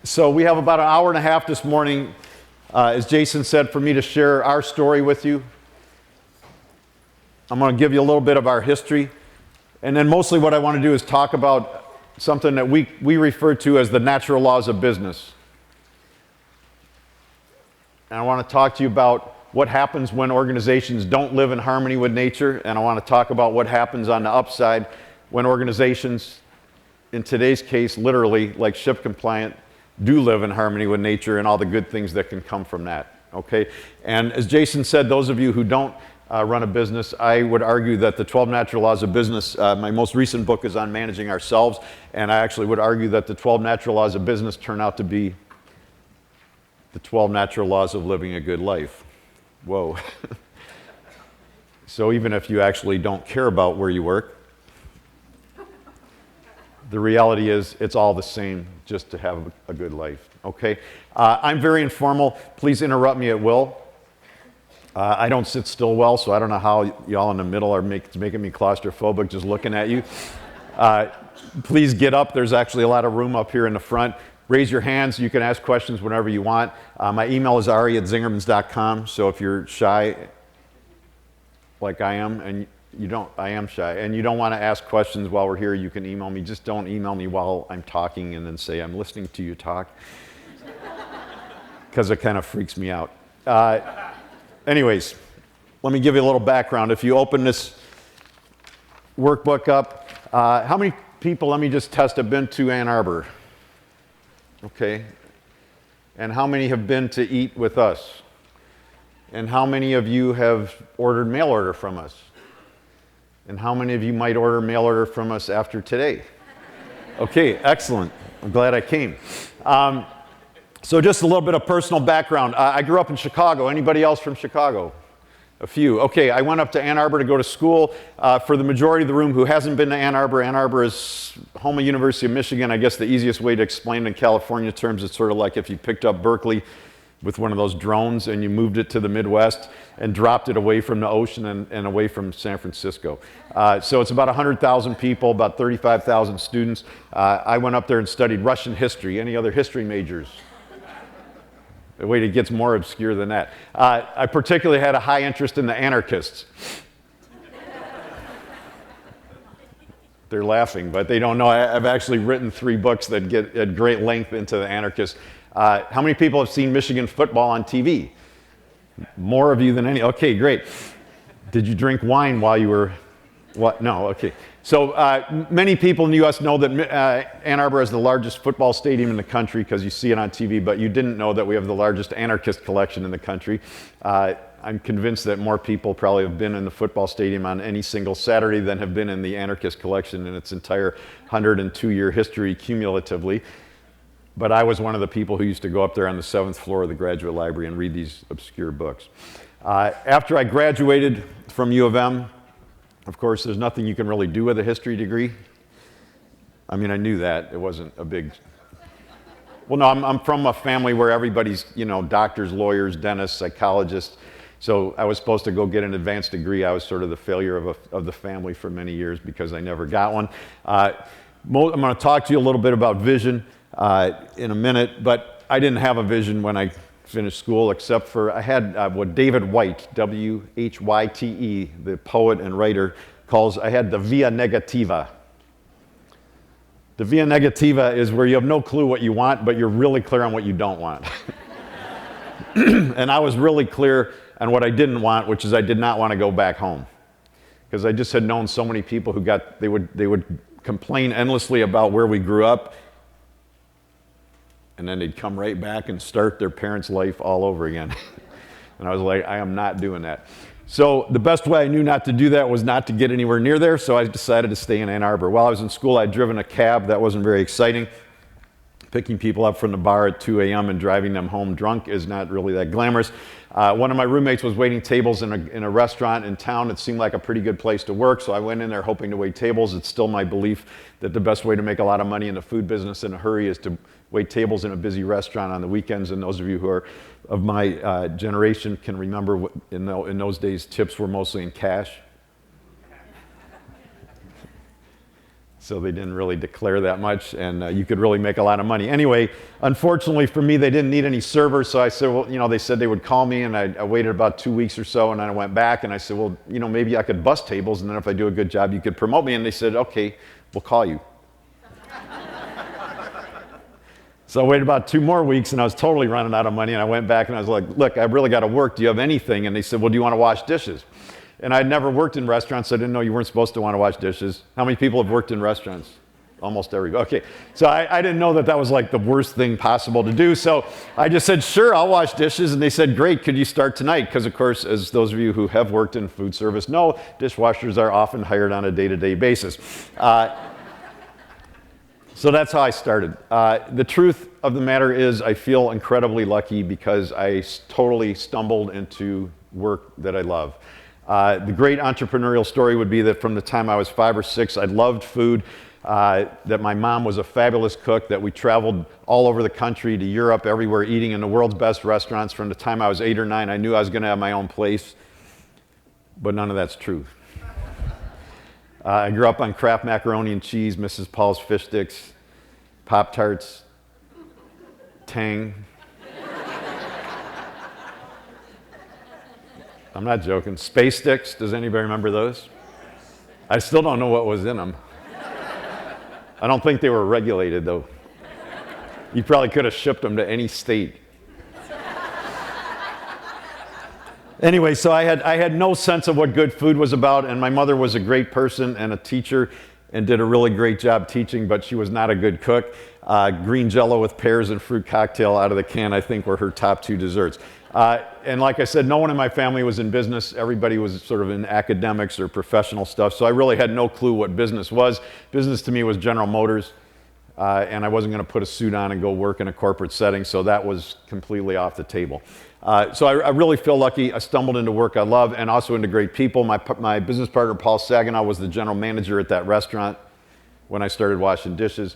So we have about an hour and a half this morning, as Jason said, for me to share our story with you. I'm going to give you a little bit of our history. And then mostly what I want to do is talk about something that we refer to as the natural laws of business. And I want to talk to you about what happens when organizations don't live in harmony with nature. And I want to talk about what happens on the upside when organizations, in today's case, literally, like ShipCompliant, do live in harmony with nature and all the good things that can come from that. Okay? And as Jason said, those of you who don't run a business, I would argue that the 12 Natural Laws of Business, my most recent book is on managing ourselves, and I actually would argue that the 12 Natural Laws of Business turn out to be the 12 Natural Laws of living a good life. Whoa. So even if you actually don't care about where you work, the reality is it's all the same just to have a good life, okay? I'm very informal. Please interrupt me at will. I don't sit still well, so I don't know how y'all in the middle are making me claustrophobic just looking at you. Please get up. There's actually a lot of room up here in the front. Raise your hands. You can ask questions whenever you want. My email is ari@zingermans.com, so if you're shy, like I am, and I am shy, and you don't want to ask questions while we're here, you can email me. Just don't email me while I'm talking and then say, I'm listening to you talk, because it kind of freaks me out. Anyways, let me give you a little background. If you open this workbook up, how many people, let me just test, have been to Ann Arbor? Okay. And how many have been to eat with us? And how many of you have ordered mail order from us? And how many of you might order mail order from us after today? Okay, excellent. I'm glad I came. So just a little bit of personal background. I grew up in Chicago. Anybody else from Chicago? A few. Okay, I went up to Ann Arbor to go to school. For the majority of the room who hasn't been to Ann Arbor is home of University of Michigan. I guess the easiest way to explain it in California terms, it's sort of like if you picked up Berkeley with one of those drones and you moved it to the Midwest and dropped it away from the ocean and away from San Francisco. So it's about 100,000 people, about 35,000 students. I went up there and studied Russian history. Any other history majors? Wait, it gets more obscure than that. I particularly had a high interest in the anarchists. They're laughing, but they don't know. I've actually written 3 books that get at great length into the anarchists. How many people have seen Michigan football on TV? More of you than any. Okay, great. Did you drink wine while you were, what? No, okay. So many people in the U.S. know that Ann Arbor is the largest football stadium in the country because you see it on TV, but you didn't know that we have the largest anarchist collection in the country. I'm convinced that more people probably have been in the football stadium on any single Saturday than have been in the anarchist collection in its entire 102-year history cumulatively. But I was one of the people who used to go up there on the 7th floor of the graduate library and read these obscure books. After I graduated from U of M, of course, there's nothing you can really do with a history degree. I mean, I knew that. It wasn't a big... Well, no, I'm from a family where everybody's, doctors, lawyers, dentists, psychologists. So I was supposed to go get an advanced degree. I was sort of the failure of the family for many years because I never got one. I'm going to talk to you a little bit about vision in a minute, but I didn't have a vision when I finished school, except for I had what David Whyte, W-H-Y-T-E, the poet and writer, calls, I had the via negativa. The via negativa is where you have no clue what you want, but you're really clear on what you don't want. And I was really clear on what I didn't want, which is I did not want to go back home. Because I just had known so many people who they would complain endlessly about where we grew up, and then they'd come right back and start their parents' life all over again. And I was like, I am not doing that. So the best way I knew not to do that was not to get anywhere near there, so I decided to stay in Ann Arbor. While I was in school, I'd driven a cab. That wasn't very exciting. Picking people up from the bar at 2 a.m. and driving them home drunk is not really that glamorous. One of my roommates was waiting tables in a restaurant in town. It seemed like a pretty good place to work, so I went in there hoping to wait tables. It's still my belief that the best way to make a lot of money in the food business in a hurry is to wait tables in a busy restaurant on the weekends. And those of you who are of my generation can remember in those days tips were mostly in cash. So they didn't really declare that much, and you could really make a lot of money. Anyway, unfortunately for me, they didn't need any servers, so I said, well, they said they would call me, and I waited about 2 weeks or so, and then I went back, and I said, well, maybe I could bus tables, and then if I do a good job, you could promote me. And they said, okay, we'll call you. So I waited about 2 more weeks, and I was totally running out of money, and I went back, and I was like, look, I've really got to work. Do you have anything? And they said, well, do you want to wash dishes? And I'd never worked in restaurants, so I didn't know you weren't supposed to want to wash dishes. How many people have worked in restaurants? Almost everybody. Okay, so I didn't know that was like the worst thing possible to do. So I just said, sure, I'll wash dishes. And they said, great, could you start tonight? Because, of course, as those of you who have worked in food service know, dishwashers are often hired on a day-to-day basis. So that's how I started. The truth of the matter is I feel incredibly lucky because I totally stumbled into work that I love. The great entrepreneurial story would be that from the time I was 5 or 6, I loved food, that my mom was a fabulous cook, that we traveled all over the country to Europe, everywhere, eating in the world's best restaurants. From the time I was 8 or 9, I knew I was going to have my own place, but none of that's true. I grew up on Kraft macaroni and cheese, Mrs. Paul's fish sticks, Pop-Tarts, Tang. I'm not joking. Space Sticks, does anybody remember those? I still don't know what was in them. I don't think they were regulated, though. You probably could have shipped them to any state. Anyway, so I had no sense of what good food was about, and my mother was a great person and a teacher and did a really great job teaching, but she was not a good cook. Green Jell-O with pears and fruit cocktail out of the can, I think, were her top 2 desserts. And like I said, no one in my family was in business. Everybody was sort of in academics or professional stuff, so I really had no clue what business was. Business to me was General Motors, and I wasn't going to put a suit on and go work in a corporate setting, so that was completely off the table. So I really feel lucky. I stumbled into work I love and also into great people. My business partner, Paul Saginaw, was the general manager at that restaurant when I started washing dishes.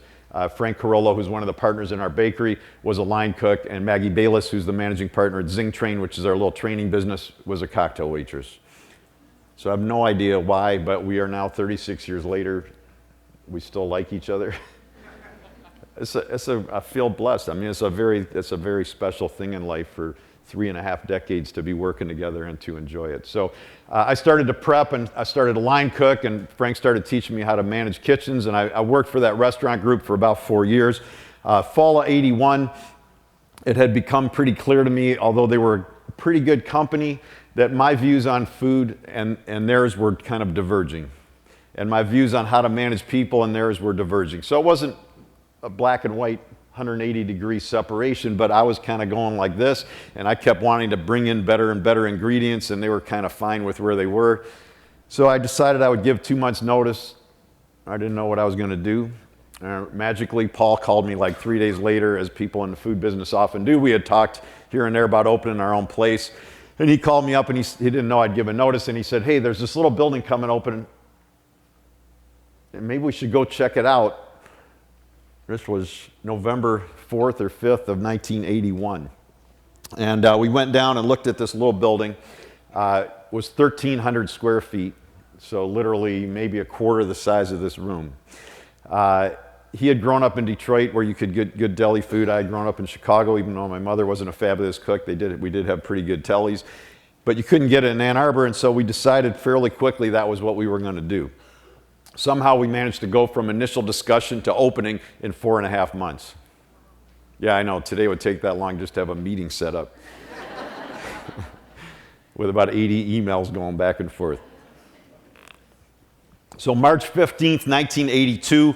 Frank Carollo, who's one of the partners in our bakery, was a line cook, and Maggie Bayless, who's the managing partner at Zing Train, which is our little training business, was a cocktail waitress. So I have no idea why, but we are now 36 years later. We still like each other. I feel blessed. I mean, it's a very special thing in life for 3.5 decades to be working together and to enjoy it. So I started to prep, and I started to line cook, and Frank started teaching me how to manage kitchens, and I worked for that restaurant group for about 4 years. Fall of '81, it had become pretty clear to me, although they were a pretty good company, that my views on food and theirs were kind of diverging. And my views on how to manage people and theirs were diverging. So it wasn't a black and white 180-degree separation, but I was kind of going like this, and I kept wanting to bring in better and better ingredients, and they were kind of fine with where they were. So I decided I would give 2 months' notice. I didn't know what I was going to do. Magically, Paul called me like 3 days later, as people in the food business often do. We had talked here and there about opening our own place, and he called me up, and he didn't know I'd give a notice, and he said, hey, there's this little building coming open, and maybe we should go check it out. This was November 4th or 5th of 1981. And we went down and looked at this little building. It was 1,300 square feet, so literally maybe a quarter the size of this room. He had grown up in Detroit, where you could get good deli food. I had grown up in Chicago, even though my mother wasn't a fabulous cook. We did have pretty good delis. But you couldn't get it in Ann Arbor, and so we decided fairly quickly that was what we were going to do. Somehow we managed to go from initial discussion to opening in 4.5 months. Yeah, I know, today would take that long just to have a meeting set up with about 80 emails going back and forth. So March 15th, 1982,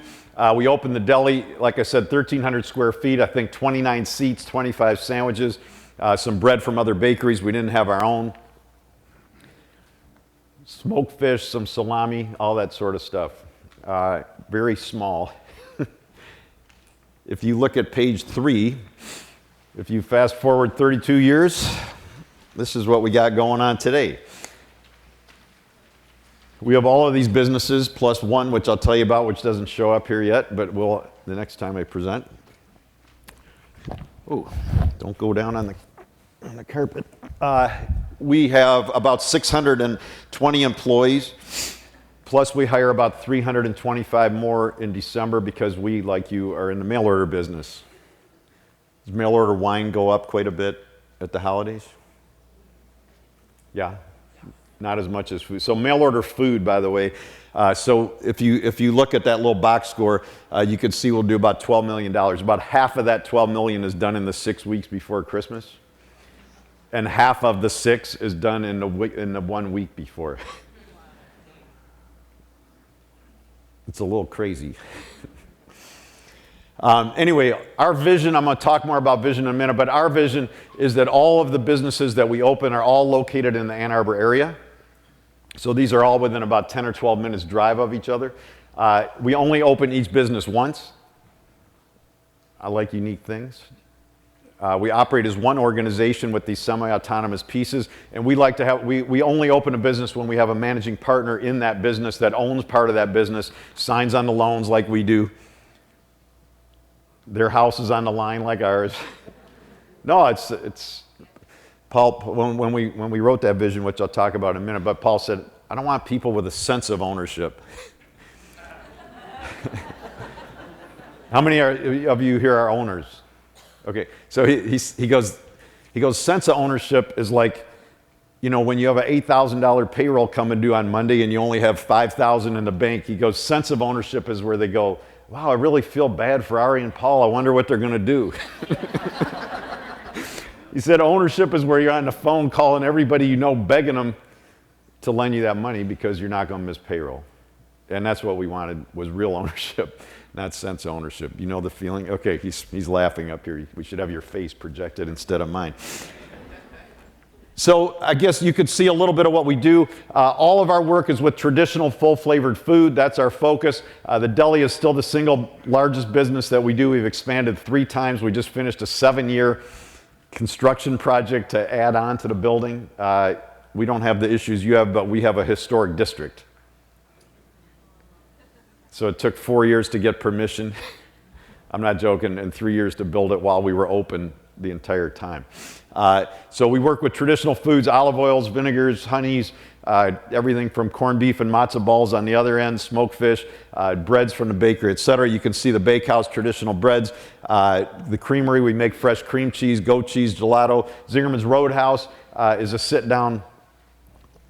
we opened the deli. Like I said, 1,300 square feet, I think 29 seats, 25 sandwiches, some bread from other bakeries. We didn't have our own. Smoked fish, some salami, all that sort of stuff. Very small. If you look at page 3, if you fast forward 32 years, this is what we got going on today. We have all of these businesses plus one, which I'll tell you about, which doesn't show up here yet, but we'll the next time I present. Oh, don't go down on the carpet. We have about 620 employees. Plus, we hire about 325 more in December because we, like you, are in the mail order business. Does mail order wine go up quite a bit at the holidays? Yeah, not as much as food. So mail order food, by the way. So if you look at that little box score, you can see we'll do about $12 million. About half of that $12 million is done in the 6 weeks before Christmas, and half of the 6 is done in the 1 week before. It's a little crazy. Anyway, our vision, I'm going to talk more about vision in a minute, but our vision is that all of the businesses that we open are all located in the Ann Arbor area. So these are all within about 10 or 12 minutes drive of each other. We only open each business once. I like unique things. We operate as one organization with these semi-autonomous pieces, and we like to have, we only open a business when we have a managing partner in that business that owns part of that business, signs on the loans like we do. Their house is on the line like ours. No, it's Paul, when we wrote that vision, which I'll talk about in a minute, but Paul said, I don't want people with a sense of ownership. How many of you here are owners? Okay, so he goes, sense of ownership is like, you know, when you have an $8,000 payroll coming due on Monday and you only have $5,000 in the bank, he goes, sense of ownership is where they go, wow, I really feel bad for Ari and Paul. I wonder what they're going to do. He said ownership is where you're on the phone calling everybody you know, begging them to lend you that money because you're not going to miss payroll. And that's what we wanted, was real ownership, not sense of ownership. You know the feeling? Okay, he's laughing up here. We should have your face projected instead of mine. So I guess you could see a little bit of what we do. All of our work is with traditional full-flavored food. That's our focus. The Deli is still the single largest business that we do. We've expanded 3 times. We just finished a 7-year construction project to add on to the building. We don't have the issues you have, but we have a historic district. So it took 4 years to get permission. I'm not joking, and 3 years to build it while we were open the entire time. So we work with traditional foods, olive oils, vinegars, honeys, everything from corned beef and matzo balls on the other end, smoked fish, breads from the bakery, etc. You can see the bakehouse, traditional breads. The creamery, we make fresh cream cheese, goat cheese, gelato. Zingerman's Roadhouse is a sit-down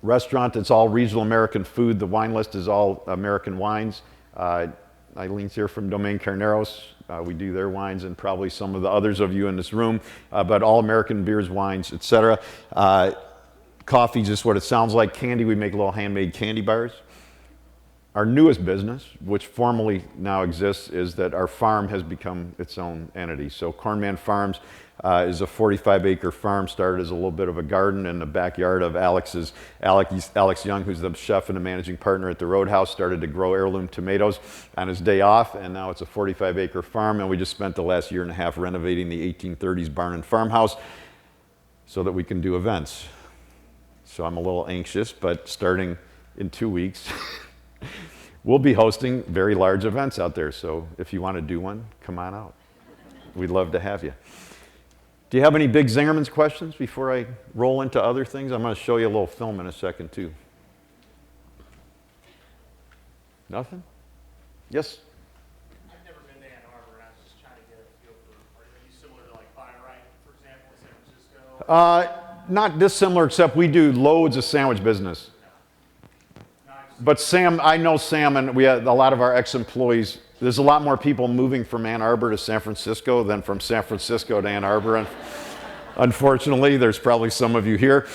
restaurant. It's all regional American food. The wine list is all American wines. Eileen's here from Domaine Carneros. We do their wines and probably some of the others of you in this room, but all American beers, wines, etc. Coffee, just what it sounds like. Candy, we make little handmade candy bars. Our newest business, which formally now exists, is that our farm has become its own entity. So Cornman Farms is a 45-acre farm, started as a little bit of a garden in the backyard of Alex Young, who's the chef and the managing partner at the Roadhouse, started to grow heirloom tomatoes on his day off, and now it's a 45-acre farm, and we just spent the last year and a half renovating the 1830s barn and farmhouse so that we can do events. So I'm a little anxious, but starting in 2 weeks, we'll be hosting very large events out there, so if you want to do one, come on out. We'd love to have you. Do you have any big Zingerman's questions before I roll into other things? I'm going to show you a little film in a second, too. Nothing? Yes? I've never been to Ann Arbor, and I was just trying to get a feel for, are you similar to like Fire Right, for example, in San Francisco? Not dissimilar, except we do loads of sandwich business. But Sam, I know Sam, and we have a lot of our ex-employees. There's a lot more people moving from Ann Arbor to San Francisco than from San Francisco to Ann Arbor. And unfortunately, there's probably some of you here.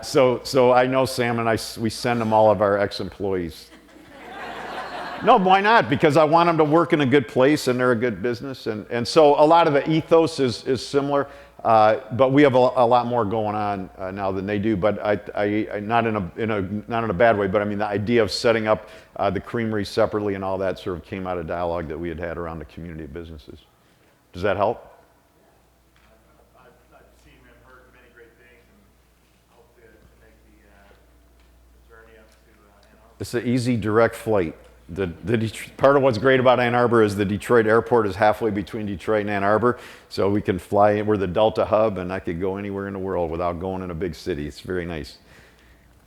So I know Sam, and we send them all of our ex-employees. No, why not? Because I want them to work in a good place, and they're a good business. And so a lot of the ethos is similar. But we have a lot more going on now than they do. But I not in a bad way. But I mean, the idea of setting up the creamery separately and all that sort of came out of dialogue that we had around the community of businesses. Does that help? I've seen and heard many great things, and hope to make the journey up to Ann Arbor. It's an easy, direct flight. Part of what's great about Ann Arbor is the Detroit airport is halfway between Detroit and Ann Arbor, so we can fly. We're the Delta hub, and I could go anywhere in the world without going in a big city. It's very nice.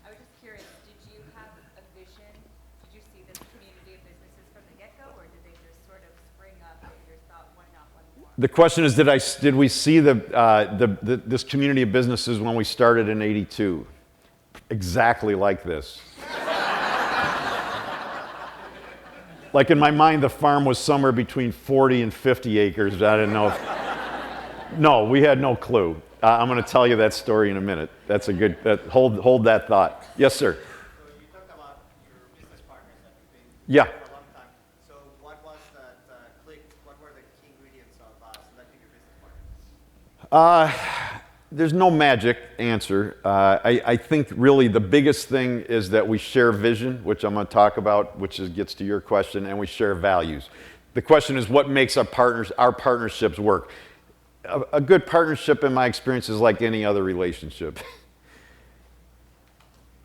I was just curious, did you have a vision The question is, did we see this community of businesses when we started in '82? Exactly like this. Like in my mind, the farm was somewhere between 40 and 50 acres. I didn't know if... No, we had no clue. I'm going to tell you that story in a minute. That's a good... hold that thought. Yes, sir. So you talked about your business partners that you've been Yeah. for a long time. So what was that click? What were the key ingredients of selecting your business partners? There's no magic answer. I think really the biggest thing is that we share vision, which I'm going to talk about, which gets to your question, and we share values. The question is, what makes our partnerships work? A good partnership, in my experience, is like any other relationship.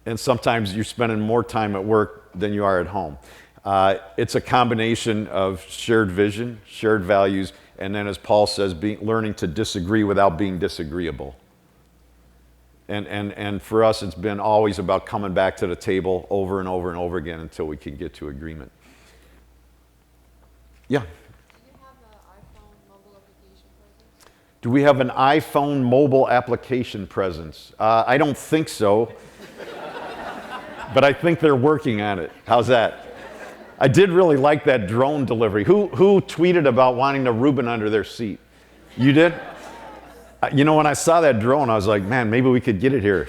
And sometimes you're spending more time at work than you are at home. It's a combination of shared vision, shared values, and then, as Paul says, learning to disagree without being disagreeable. And for us, it's been always about coming back to the table over and over and over again until we can get to agreement. Yeah? Do we have an iPhone mobile application presence? I don't think so. But I think they're working on it. How's that? I did really like that drone delivery. Who tweeted about wanting a Reuben under their seat? You did? You know, when I saw that drone, I was like, man, maybe we could get it here.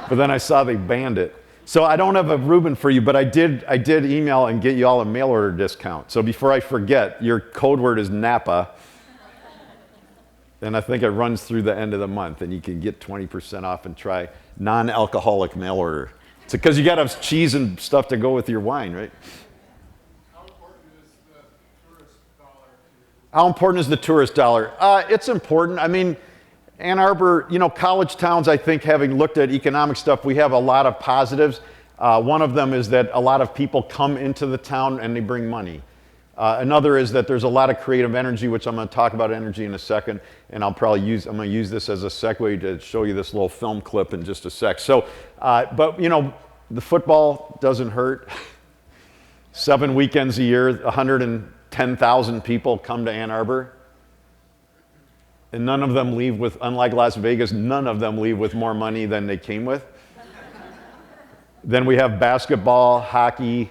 But then I saw they banned it. So I don't have a Reuben for you, but I did email and get you all a mail order discount. So before I forget, your code word is Napa. And I think it runs through the end of the month, and you can get 20% off and try non-alcoholic mail order. Because you got to have cheese and stuff to go with your wine, right? How important is the tourist dollar to you? How important is the tourist dollar? It's important. I mean, Ann Arbor, college towns, I think, having looked at economic stuff, we have a lot of positives. One of them is that a lot of people come into the town and they bring money. Another is that there's a lot of creative energy, which I'm going to talk about energy in a second, and I'm going to use this as a segue to show you this little film clip in just a sec. So, but the football doesn't hurt. 7 weekends a year, 110,000 people come to Ann Arbor, and none of them leave with, unlike Las Vegas, none of them leave with more money than they came with. Then we have basketball, hockey.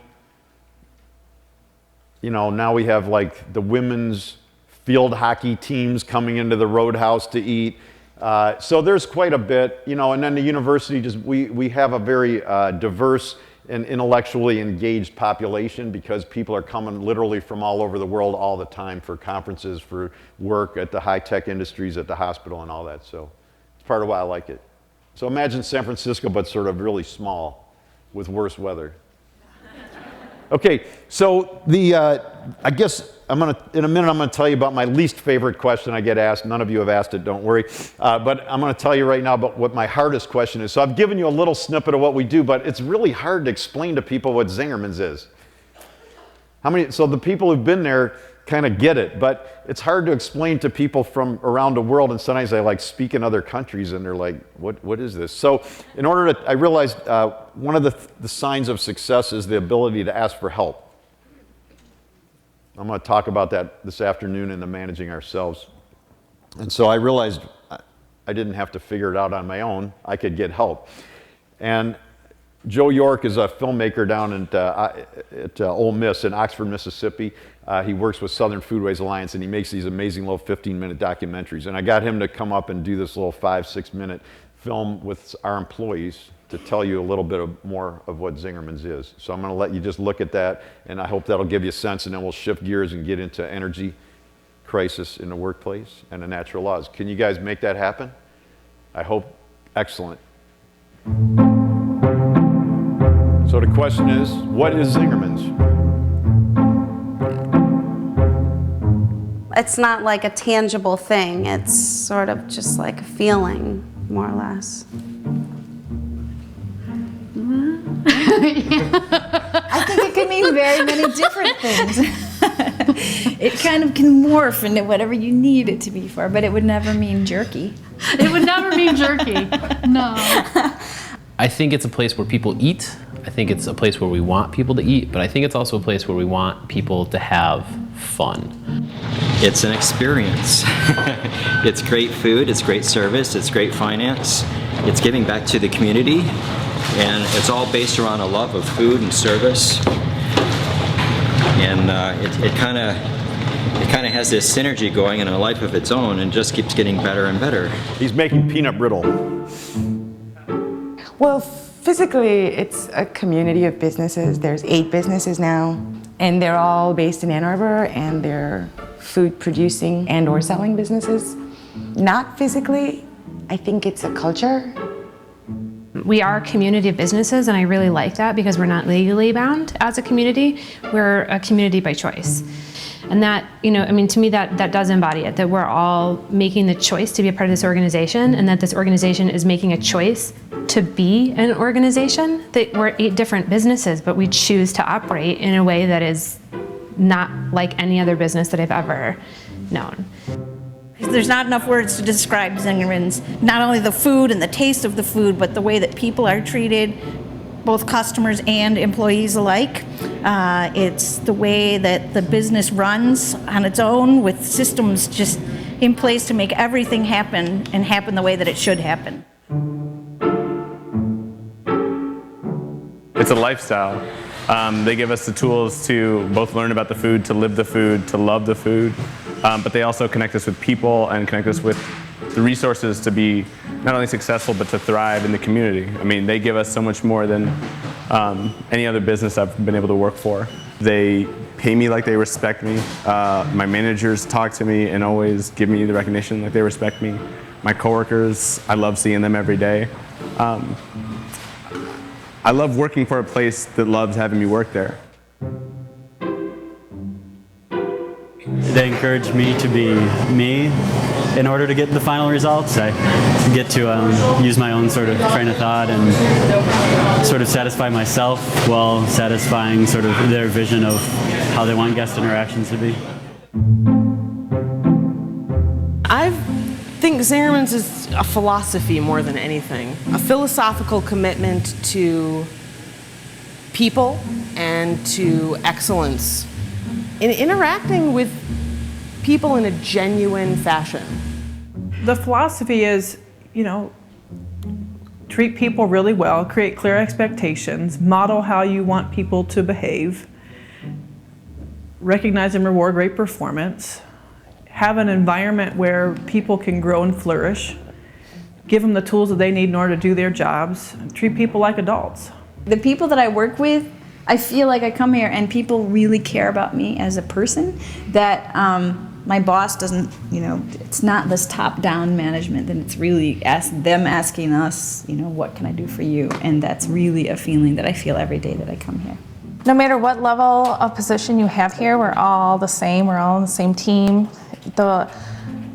Now we have like the women's field hockey teams coming into the Roadhouse to eat. So there's quite a bit, and then the university we have a very diverse and intellectually engaged population because people are coming literally from all over the world all the time for conferences, for work at the high-tech industries, at the hospital and all that. So it's part of why I like it. So imagine San Francisco, but sort of really small with worse weather. Okay, so I guess in a minute I'm going to tell you about my least favorite question I get asked. None of you have asked it, don't worry. But I'm going to tell you right now about what my hardest question is. So I've given you a little snippet of what we do, but it's really hard to explain to people what Zingerman's is. So the people who've been there kind of get it, but it's hard to explain to people from around the world, and sometimes I speak in other countries and they're like, what is this? So I realized one of the signs of success is the ability to ask for help. I'm going to talk about that this afternoon in the Managing Ourselves. And so I realized I didn't have to figure it out on my own. I could get help. And Joe York is a filmmaker down at Ole Miss in Oxford, Mississippi. He works with Southern Foodways Alliance, and he makes these amazing little 15-minute documentaries. And I got him to come up and do this little 5-6-minute film with our employees to tell you a little bit more of what Zingerman's is. So I'm going to let you just look at that, and I hope that'll give you a sense, and then we'll shift gears and get into energy crisis in the workplace and the natural laws. Can you guys make that happen? I hope. Excellent. So the question is, what is Zingerman's? It's not like a tangible thing. It's sort of just like a feeling, more or less. I think it can mean very many different things. It kind of can morph into whatever you need it to be for, but it would never mean jerky. It would never mean jerky. No. I think it's a place where people eat, I think it's a place where we want people to eat, but I think it's also a place where we want people to have fun. It's an experience. It's great food, it's great service, it's great finance, it's giving back to the community, and it's all based around a love of food and service. And it kind of has this synergy going in a life of its own and just keeps getting better and better. He's making peanut brittle. Well, physically, it's a community of businesses. There's 8 businesses now, and they're all based in Ann Arbor, and they're food producing and or selling businesses. Not physically, I think it's a culture. We are a community of businesses, and I really like that because we're not legally bound as a community. We're a community by choice. And that, to me, that does embody it, that we're all making the choice to be a part of this organization, and that this organization is making a choice to be an organization. That we're 8 different businesses, but we choose to operate in a way that is not like any other business that I've ever known. There's not enough words to describe Zingerman's. Not only the food and the taste of the food, but the way that people are treated, both customers and employees alike. It's the way that the business runs on its own with systems just in place to make everything happen and happen the way that it should happen. It's a lifestyle. They give us the tools to both learn about the food, to live the food, to love the food, but they also connect us with people and connect us with the resources to be not only successful, but to thrive in the community. I mean, they give us so much more than any other business I've been able to work for. They pay me like they respect me. My managers talk to me and always give me the recognition like they respect me. My coworkers, I love seeing them every day. I love working for a place that loves having me work there. They encourage me to be me in order to get the final results. I get to use my own sort of train of thought and sort of satisfy myself while satisfying sort of their vision of how they want guest interactions to be. I think Zingerman's is a philosophy more than anything, a philosophical commitment to people and to excellence in interacting with people in a genuine fashion. The philosophy is, treat people really well, create clear expectations, model how you want people to behave, recognize and reward great performance, have an environment where people can grow and flourish, give them the tools that they need in order to do their jobs, and treat people like adults. The people that I work with, I feel like I come here and people really care about me as a person, that my boss doesn't, it's not this top-down management, and it's really them asking us, what can I do for you? And that's really a feeling that I feel every day that I come here. No matter what level of position you have here, we're all the same, we're all on the same team.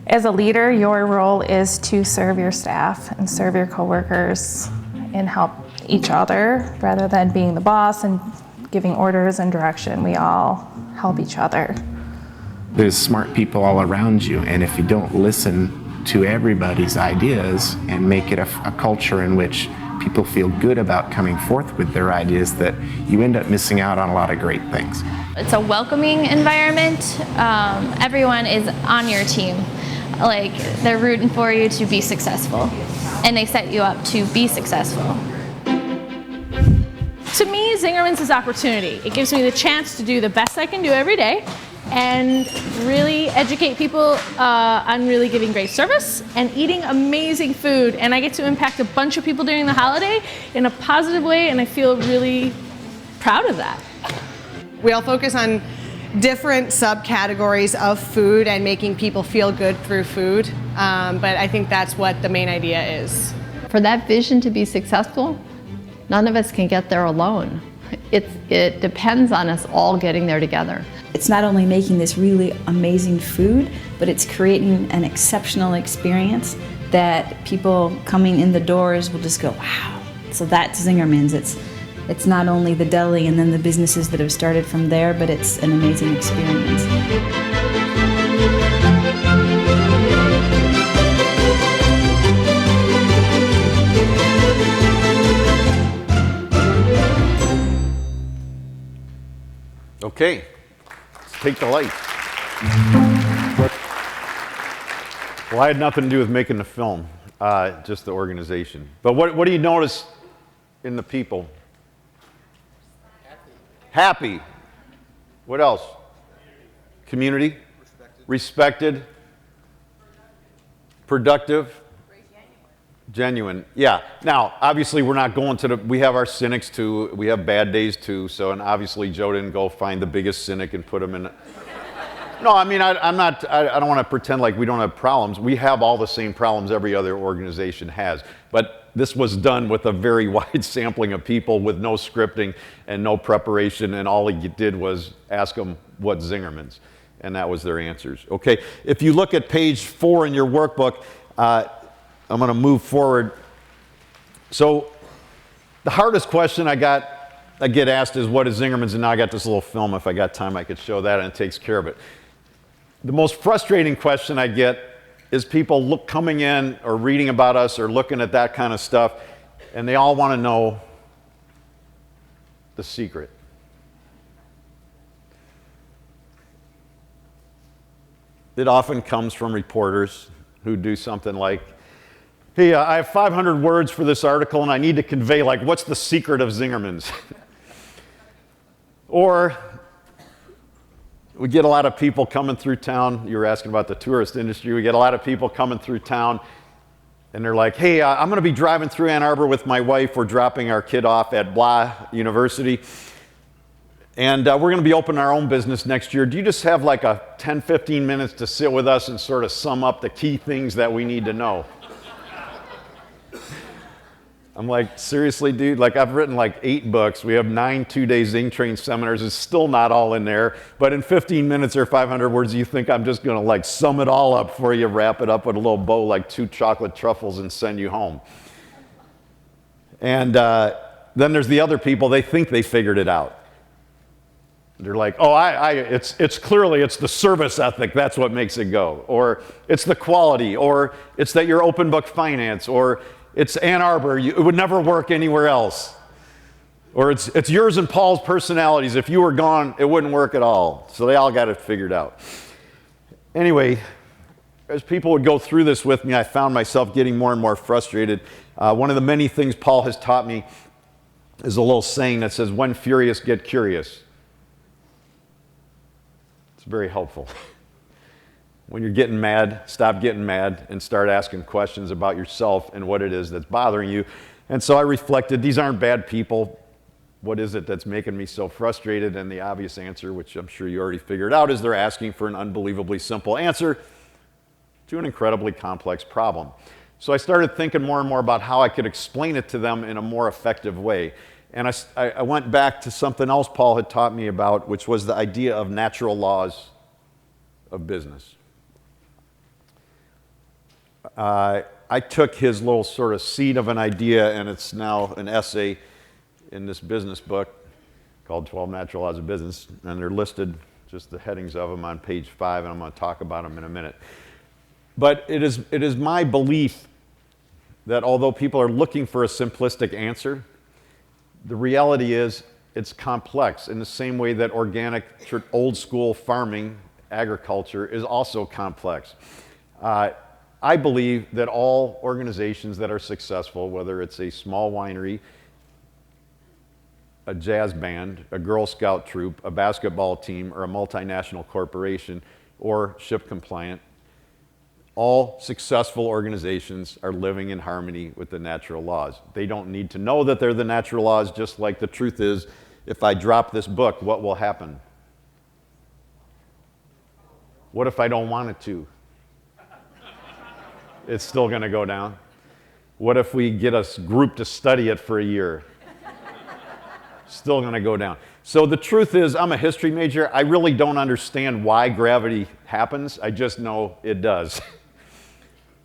As a leader, your role is to serve your staff and serve your coworkers and help each other rather than being the boss and giving orders and direction. We all help each other. There's smart people all around you, and if you don't listen to everybody's ideas and make it a culture in which people feel good about coming forth with their ideas, that you end up missing out on a lot of great things. It's a welcoming environment. Everyone is on your team. Like, they're rooting for you to be successful, and they set you up to be successful. To me, Zingerman's is opportunity. It gives me the chance to do the best I can do every day and really educate people on really giving great service and eating amazing food. And I get to impact a bunch of people during the holiday in a positive way, and I feel really proud of that. We all focus on different subcategories of food and making people feel good through food, but I think that's what the main idea is. For that vision to be successful, none of us can get there alone. It depends on us all getting there together. It's not only making this really amazing food, but it's creating an exceptional experience that people coming in the doors will just go, wow. So that's Zingerman's. It's not only the deli and then the businesses that have started from there, but it's an amazing experience. Okay, let's take the light. Well, I had nothing to do with making the film, just the organization. But what do you notice in the people? Happy. What else? Community. Respected. Productive. Genuine. Yeah. Now, obviously, we're not going to we have our cynics too. We have bad days too. So, and obviously, Joe didn't go find the biggest cynic and put him in. No, I mean, I don't want to pretend like we don't have problems. We have all the same problems every other organization has. But this was done with a very wide sampling of people with no scripting and no preparation, and all he did was ask them what Zingerman's, and that was their answers. Okay, if you look at page 4 in your workbook, I'm going to move forward. So the hardest question I get asked is, what is Zingerman's? And now I got this little film. If I got time, I could show that, and it takes care of it. The most frustrating question I get is people coming in or reading about us or looking at that kind of stuff, and they all want to know the secret. It often comes from reporters who do something like, hey, I have 500 words for this article, and I need to convey, like, what's the secret of Zingerman's? Or we get a lot of people coming through town. You were asking about the tourist industry. We get a lot of people coming through town, and they're like, hey, I'm going to be driving through Ann Arbor with my wife. We're dropping our kid off at blah University, and we're going to be opening our own business next year. Do you just have like a 10, 15 minutes to sit with us and sort of sum up the key things that we need to know? I'm like, seriously, dude? Like, I've written like 8 books. We have 9 two-day Zing Train seminars. It's still not all in there. But in 15 minutes or 500 words, you think I'm just going to like sum it all up for you, wrap it up with a little bow like 2 chocolate truffles and send you home. And then there's the other people. They think they figured it out. They're like, oh, it's clearly, it's the service ethic. That's what makes it go. Or it's the quality. Or it's that you're open book finance. Or it's Ann Arbor. It would never work anywhere else. Or it's yours and Paul's personalities. If you were gone, it wouldn't work at all. So they all got it figured out. Anyway, as people would go through this with me, I found myself getting more and more frustrated. One of the many things Paul has taught me is a little saying that says, when furious, get curious. It's very helpful. When you're getting mad, stop getting mad and start asking questions about yourself and what it is that's bothering you. And so I reflected, these aren't bad people. What is it that's making me so frustrated? And the obvious answer, which I'm sure you already figured out, is they're asking for an unbelievably simple answer to an incredibly complex problem. So I started thinking more and more about how I could explain it to them in a more effective way. And I went back to something else Paul had taught me about, which was the idea of natural laws of business. I took his little sort of seed of an idea, and it's now an essay in this business book called 12 Natural Laws of Business, and they're listed, just the headings of them, on page 5, and I'm going to talk about them in a minute. But it is my belief that although people are looking for a simplistic answer, the reality is it's complex in the same way that organic, old school farming, agriculture is also complex. I believe that all organizations that are successful, whether it's a small winery, a jazz band, a Girl Scout troop, a basketball team, or a multinational corporation, or ShipCompliant, all successful organizations are living in harmony with the natural laws. They don't need to know that they're the natural laws, just like the truth is, if I drop this book, what will happen? What if I don't want it to? It's still going to go down. What if we get a group to study it for a year? Still going to go down. So the truth is, I'm a history major. I really don't understand why gravity happens. I just know it does.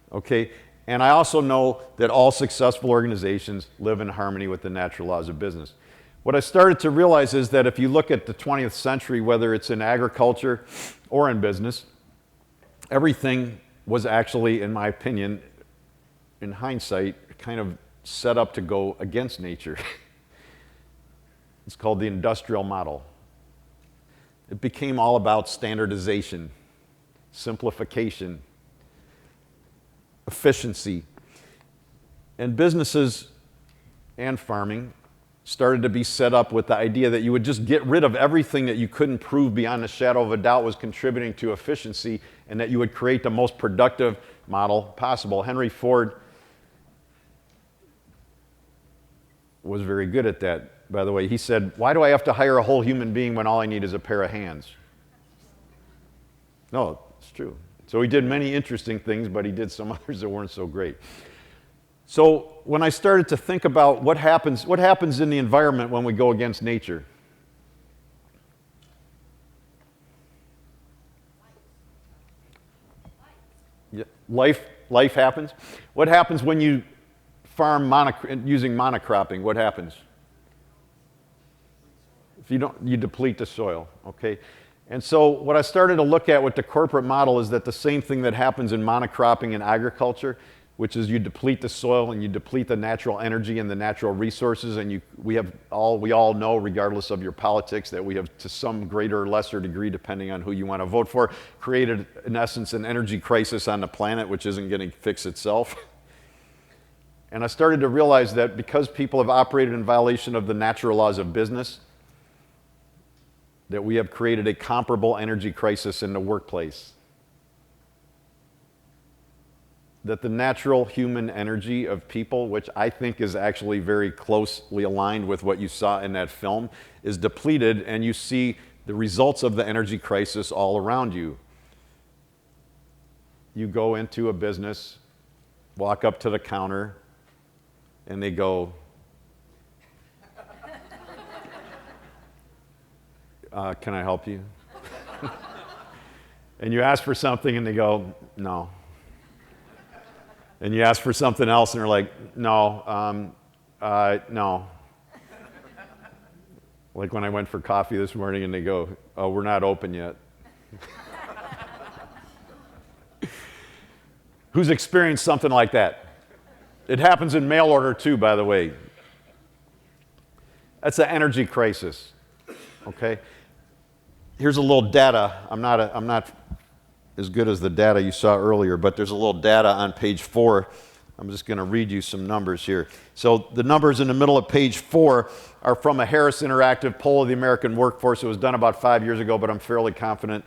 Okay? And I also know that all successful organizations live in harmony with the natural laws of business. What I started to realize is that if you look at the 20th century, whether it's in agriculture or in business, everything was actually, in my opinion, in hindsight, kind of set up to go against nature. It's called the industrial model. It became all about standardization, simplification, efficiency. And businesses and farming started to be set up with the idea that you would just get rid of everything that you couldn't prove beyond a shadow of a doubt was contributing to efficiency, and that you would create the most productive model possible. Henry Ford was very good at that, by the way. He said, "Why do I have to hire a whole human being when all I need is a pair of hands?" No, it's true. So he did many interesting things, but he did some others that weren't so great. So when I started to think about what happens in the environment when we go against nature. Yeah, life happens. What happens when you farm using monocropping? What happens? If you deplete the soil, okay? And so what I started to look at with the corporate model is that the same thing that happens in monocropping in agriculture, which is you deplete the soil and you deplete the natural energy and the natural resources, and we all know, regardless of your politics, that we have, to some greater or lesser degree, depending on who you want to vote for, created, in essence, an energy crisis on the planet, which isn't going to fix itself. And I started to realize that because people have operated in violation of the natural laws of business, that we have created a comparable energy crisis in the workplace. That the natural human energy of people, which I think is actually very closely aligned with what you saw in that film, is depleted, and you see the results of the energy crisis all around you. You go into a business, walk up to the counter, and they go, "Can I help you?" And you ask for something, and they go, "No." And you ask for something else, and they're like, "No, no." Like when I went for coffee this morning, and they go, "Oh, we're not open yet." Who's experienced something like that? It happens in mail order too, by the way. That's an energy crisis, okay? Here's a little data. I'm not as good as the data you saw earlier, but there's a little data on page 4. I'm just going to read you some numbers here. So the numbers in the middle of page 4 are from a Harris Interactive poll of the American workforce. It was done about 5 years ago, but I'm fairly confident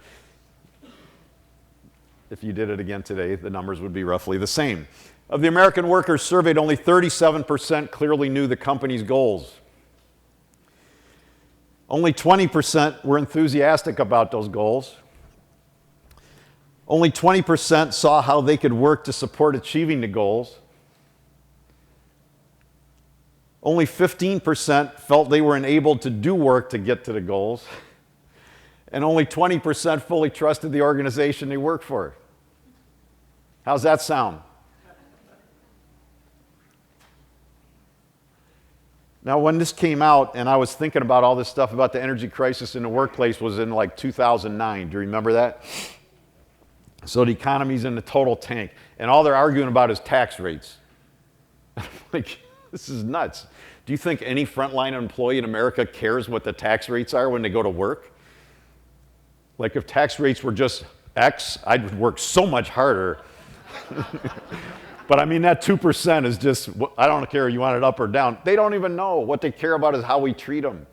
if you did it again today, the numbers would be roughly the same. Of the American workers surveyed, only 37% clearly knew the company's goals. Only 20% were enthusiastic about those goals. Only 20% saw how they could work to support achieving the goals. Only 15% felt they were enabled to do work to get to the goals. And only 20% fully trusted the organization they work for. How's that sound? Now, when this came out, and I was thinking about all this stuff about the energy crisis in the workplace, was in like 2009. Do you remember that? So the economy's in the total tank, and all they're arguing about is tax rates. Like, this is nuts. Do you think any frontline employee in America cares what the tax rates are when they go to work? Like, if tax rates were just X, I'd work so much harder. But I mean, that 2% is just, I don't care if you want it up or down. They don't even know. What they care about is how we treat them.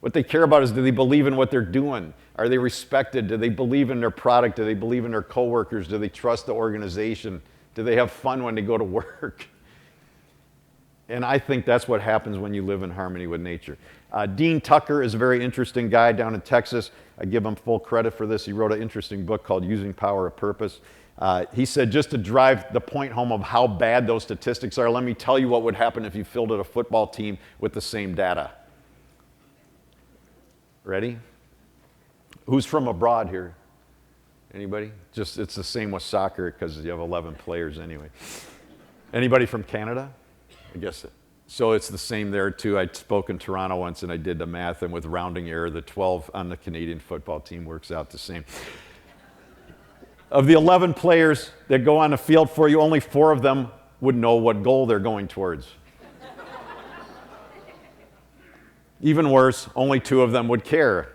What they care about is, do they believe in what they're doing? Are they respected? Do they believe in their product? Do they believe in their coworkers? Do they trust the organization? Do they have fun when they go to work? And I think that's what happens when you live in harmony with nature. Dean Tucker is a very interesting guy down in Texas. I give him full credit for this. He wrote an interesting book called Using Power of Purpose. He said, just to drive the point home of how bad those statistics are, let me tell you what would happen if you fielded a football team with the same data. Ready? Who's from abroad here? Anybody? Just, it's the same with soccer because you have 11 players anyway. Anybody from Canada? I guess so. It's the same there too. I spoke in Toronto once and I did the math, and with rounding error, the 12 on the Canadian football team works out the same. Of the 11 players that go on the field for you, only 4 of them would know what goal they're going towards. Even worse, only 2 of them would care.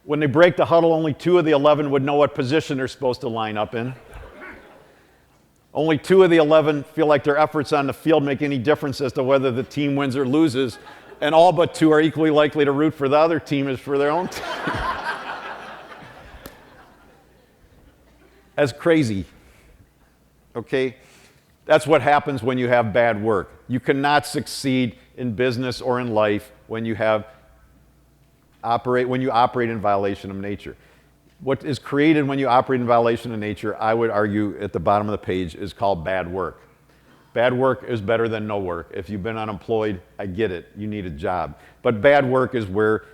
When they break the huddle, only 2 of the 11 would know what position they're supposed to line up in. Only 2 of the 11 feel like their efforts on the field make any difference as to whether the team wins or loses, and all but 2 are equally likely to root for the other team as for their own team. That's crazy, okay? That's what happens when you have bad work. You cannot succeed in business or in life when you operate in violation of nature. What is created when you operate in violation of nature, I would argue at the bottom of the page, is called bad work. Bad work is better than no work. If you've been unemployed, I get it. You need a job. But bad work is where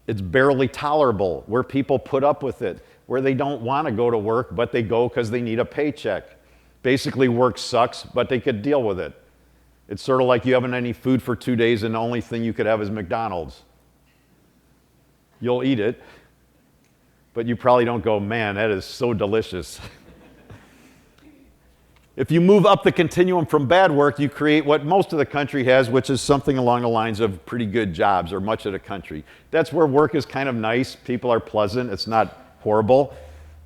it's barely tolerable, where people put up with it, where they don't want to go to work, but they go because they need a paycheck. Basically, work sucks, but they could deal with it. It's sort of like you haven't any food for 2 days and the only thing you could have is McDonald's. You'll eat it, but you probably don't go, man, that is so delicious. If you move up the continuum from bad work, you create what most of the country has, which is something along the lines of pretty good jobs, or much of the country. That's where work is kind of nice. People are pleasant. It's not horrible.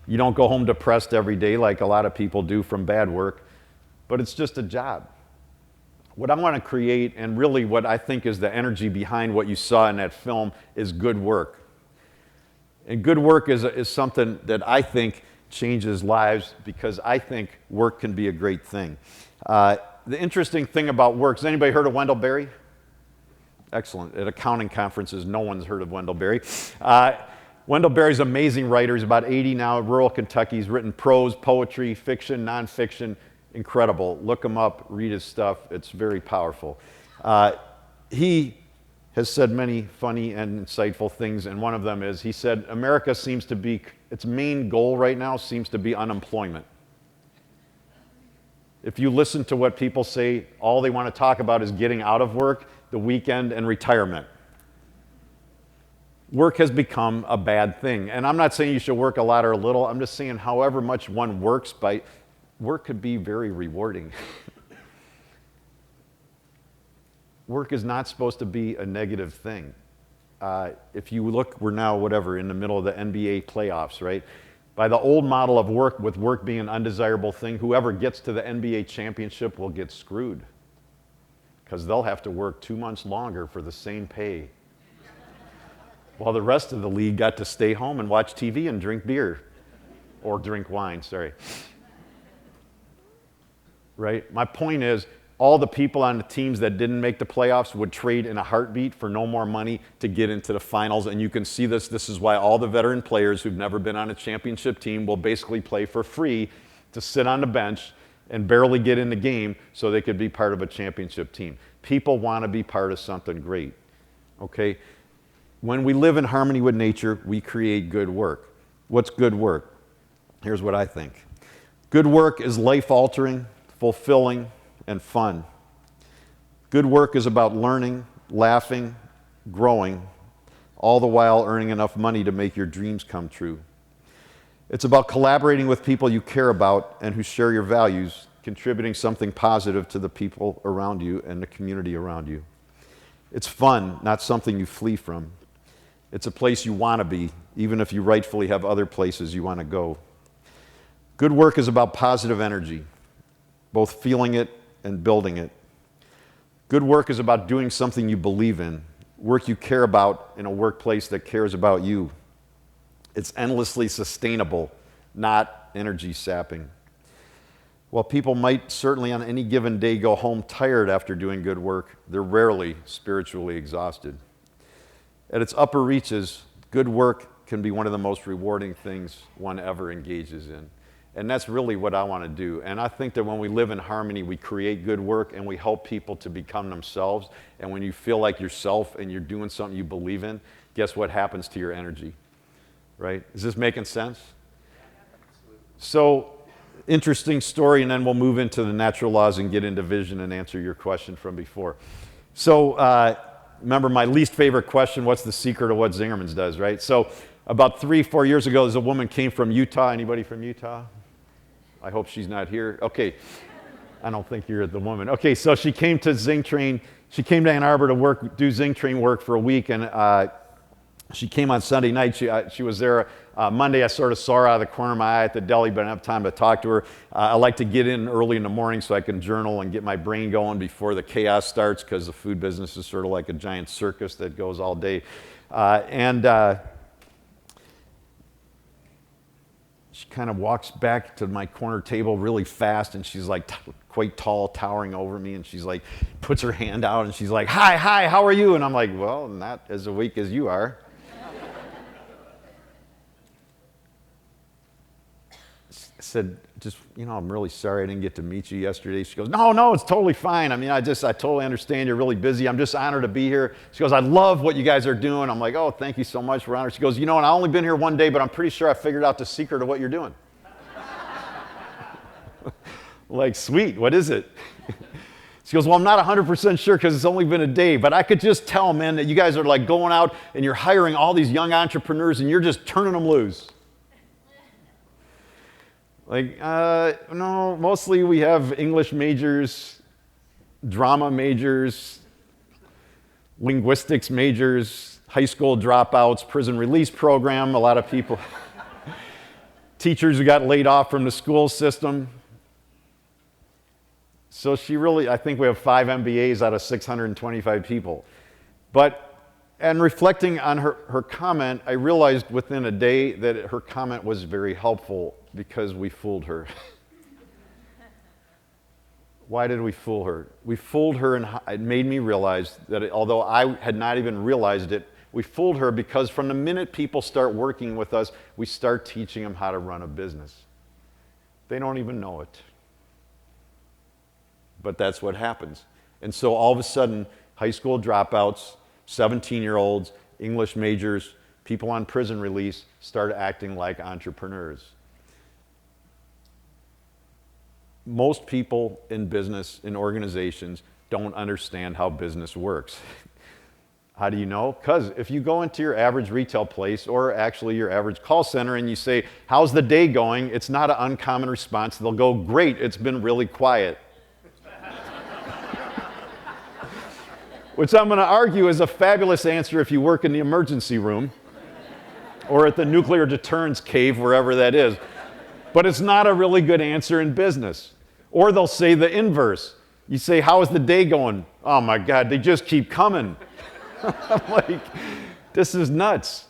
You don't go home depressed every day like a lot of people do from bad work, but it's just a job. What I want to create, and really what I think is the energy behind what you saw in that film, is good work. And good work is something that I think changes lives, because I think work can be a great thing. The interesting thing about work, has anybody heard of Wendell Berry? Excellent. At accounting conferences, no one's heard of Wendell Berry. Wendell Berry's an amazing writer. He's about 80 now, rural Kentucky. He's written prose, poetry, fiction, nonfiction. Incredible. Look him up, read his stuff. It's very powerful. He has said many funny and insightful things, and one of them is, he said, America seems to be, its main goal right now seems to be unemployment. If you listen to what people say, all they want to talk about is getting out of work, the weekend, and retirement. Work has become a bad thing. And I'm not saying you should work a lot or a little. I'm just saying however much one works, work could be very rewarding. Work is not supposed to be a negative thing. If you look, we're now, in the middle of the NBA playoffs, right? By the old model of work, with work being an undesirable thing, whoever gets to the NBA championship will get screwed, because they'll have to work 2 months longer for the same pay, while the rest of the league got to stay home and watch TV and drink beer, or drink wine, sorry. Right? My point is, all the people on the teams that didn't make the playoffs would trade in a heartbeat for no more money to get into the finals. And you can see this. This is why all the veteran players who've never been on a championship team will basically play for free to sit on the bench and barely get in the game so they could be part of a championship team. People want to be part of something great, okay? When we live in harmony with nature, we create good work. What's good work? Here's what I think. Good work is life-altering, fulfilling, and fun. Good work is about learning, laughing, growing, all the while earning enough money to make your dreams come true. It's about collaborating with people you care about and who share your values, contributing something positive to the people around you and the community around you. It's fun, not something you flee from. It's a place you want to be, even if you rightfully have other places you want to go. Good work is about positive energy, both feeling it and building it. Good work is about doing something you believe in, work you care about in a workplace that cares about you. It's endlessly sustainable, not energy sapping. While people might certainly on any given day go home tired after doing good work, they're rarely spiritually exhausted. At its upper reaches, good work can be one of the most rewarding things one ever engages in. And that's really what I want to do. And I think that when we live in harmony, we create good work and we help people to become themselves. And when you feel like yourself and you're doing something you believe in, guess what happens to your energy, right? Is this making sense? So, interesting story, and then we'll move into the natural laws and get into vision and answer your question from before. So, remember my least favorite question, what's the secret of what Zingerman's does, right? So, about 3-4 years ago, there's a woman came from Utah. Anybody from Utah? I hope she's not here. Okay. I don't think you're the woman. Okay, so she came to Zing Train. She came to Ann Arbor to do Zing Train work for a week, and She came on Sunday night. She was there Monday. I sort of saw her out of the corner of my eye at the deli, but I didn't have time to talk to her. I like to get in early in the morning so I can journal and get my brain going before the chaos starts, because the food business is sort of like a giant circus that goes all day. She kind of walks back to my corner table really fast, and she's like quite tall, towering over me, and she's like, puts her hand out, and she's like, hi, how are you? And I'm like, well, not as awake as you are. I said, I'm really sorry I didn't get to meet you yesterday. She goes, no, it's totally fine. I mean, I totally understand you're really busy. I'm just honored to be here. She goes, I love what you guys are doing. I'm like, oh, thank you so much. We're honored. She goes, and I've only been here one day, but I'm pretty sure I figured out the secret of what you're doing. Like, sweet, what is it? She goes, well, I'm not 100% sure because it's only been a day, but I could just tell, man, that you guys are like going out and you're hiring all these young entrepreneurs and you're just turning them loose. Like, no, mostly we have English majors, drama majors, linguistics majors, high school dropouts, prison release program, a lot of people, teachers who got laid off from the school system. So I think we have 5 MBAs out of 625 people. And reflecting on her comment, I realized within a day that her comment was very helpful because we fooled her. Why did we fool her? We fooled her, and it made me realize that although I had not even realized it, we fooled her because from the minute people start working with us, we start teaching them how to run a business. They don't even know it. But that's what happens. And so all of a sudden, high school dropouts, 17-year-olds, English majors, people on prison release start acting like entrepreneurs. Most people in business, in organizations, don't understand how business works. How do you know? Because if you go into your average retail place or actually your average call center and you say, how's the day going? It's not an uncommon response. They'll go, great, it's been really quiet. Which I'm going to argue is a fabulous answer if you work in the emergency room or at the nuclear deterrence cave, wherever that is. But it's not a really good answer in business. Or they'll say the inverse. You say, how is the day going? Oh my God, they just keep coming. I'm like, this is nuts.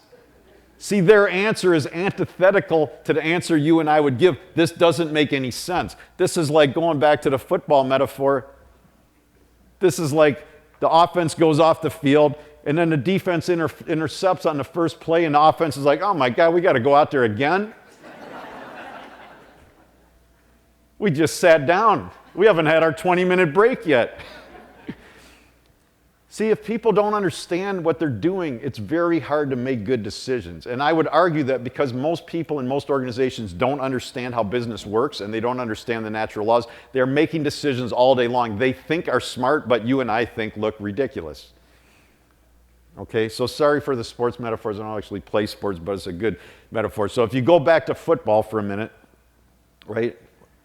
See, their answer is antithetical to the answer you and I would give. This doesn't make any sense. This is like going back to the football metaphor. This is like the offense goes off the field, and then the defense intercepts on the first play, and the offense is like, oh my God, we got to go out there again? We just sat down. We haven't had our 20-minute break yet. See, if people don't understand what they're doing, it's very hard to make good decisions. And I would argue that because most people in most organizations don't understand how business works and they don't understand the natural laws, they're making decisions all day long. They think are smart, but you and I think look ridiculous. Okay, so sorry for the sports metaphors. I don't actually play sports, but it's a good metaphor. So if you go back to football for a minute, right?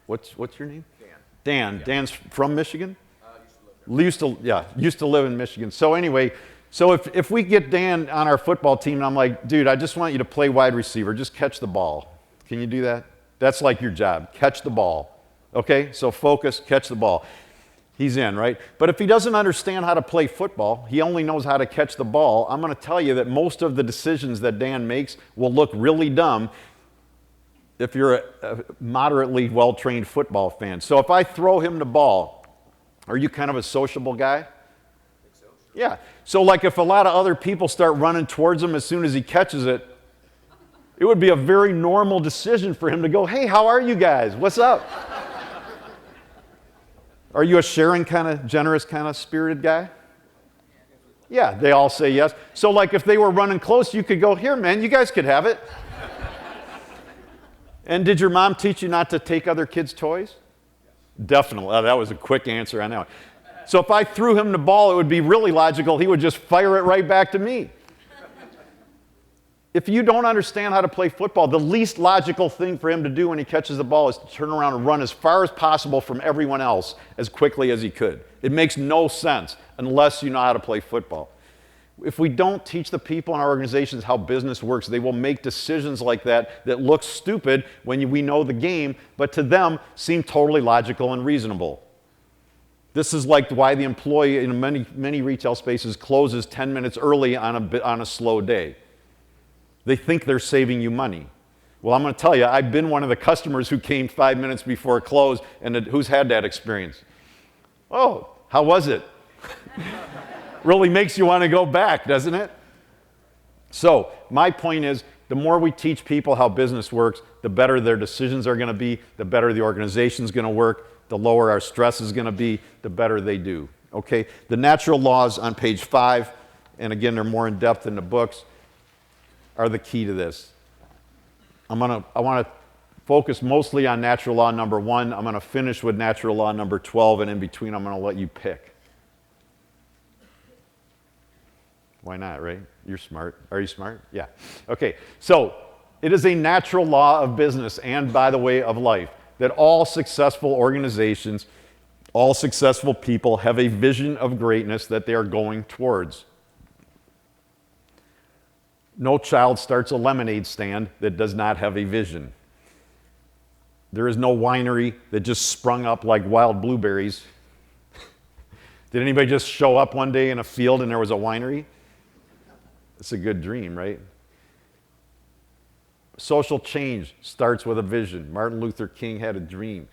What's your name? Dan. Dan. Dan's from Michigan? Used to live in Michigan. So anyway, if we get Dan on our football team and I'm like, dude, I just want you to play wide receiver, just catch the ball. Can you do that? That's like your job, catch the ball. Okay, so focus, catch the ball. He's in, right? But if he doesn't understand how to play football, he only knows how to catch the ball, I'm going to tell you that most of the decisions that Dan makes will look really dumb if you're a moderately well-trained football fan. So if I throw him the ball, are you kind of a sociable guy? I think so. Yeah. So like if a lot of other people start running towards him as soon as he catches it, it would be a very normal decision for him to go, hey, how are you guys? What's up? Are you a sharing kind of, generous kind of spirited guy? Yeah, they all say yes. So like if they were running close, you could go, here, man, you guys could have it. And did your mom teach you not to take other kids' toys? Definitely. Oh, that was a quick answer, I know. So if I threw him the ball, it would be really logical. He would just fire it right back to me. If you don't understand how to play football, the least logical thing for him to do when he catches the ball is to turn around and run as far as possible from everyone else as quickly as he could. It makes no sense unless you know how to play football. If we don't teach the people in our organizations how business works, they will make decisions like that that look stupid when we know the game, but to them seem totally logical and reasonable. This is like why the employee in many retail spaces closes 10 minutes early on a slow day. They think they're saving you money. Well, I'm going to tell you, I've been one of the customers who came 5 minutes before close, and who's had that experience? Oh, how was it? Really makes you want to go back, doesn't it? So my point is, the more we teach people how business works, the better their decisions are going to be, the better the organization's going to work, the lower our stress is going to be, the better they do. Okay? The natural laws on page 5, and again, they're more in depth in the books, are the key to this. I want to focus mostly on natural law number 1. I'm going to finish with natural law number 12, and in between, I'm going to let you pick. Why not, right? You're smart. Are you smart? Yeah. Okay, so it is a natural law of business and, by the way, of life that all successful organizations, all successful people have a vision of greatness that they are going towards. No child starts a lemonade stand that does not have a vision. There is no winery that just sprung up like wild blueberries. Did anybody just show up one day in a field and there was a winery? It's a good dream, right? Social change starts with a vision. Martin Luther King had a dream.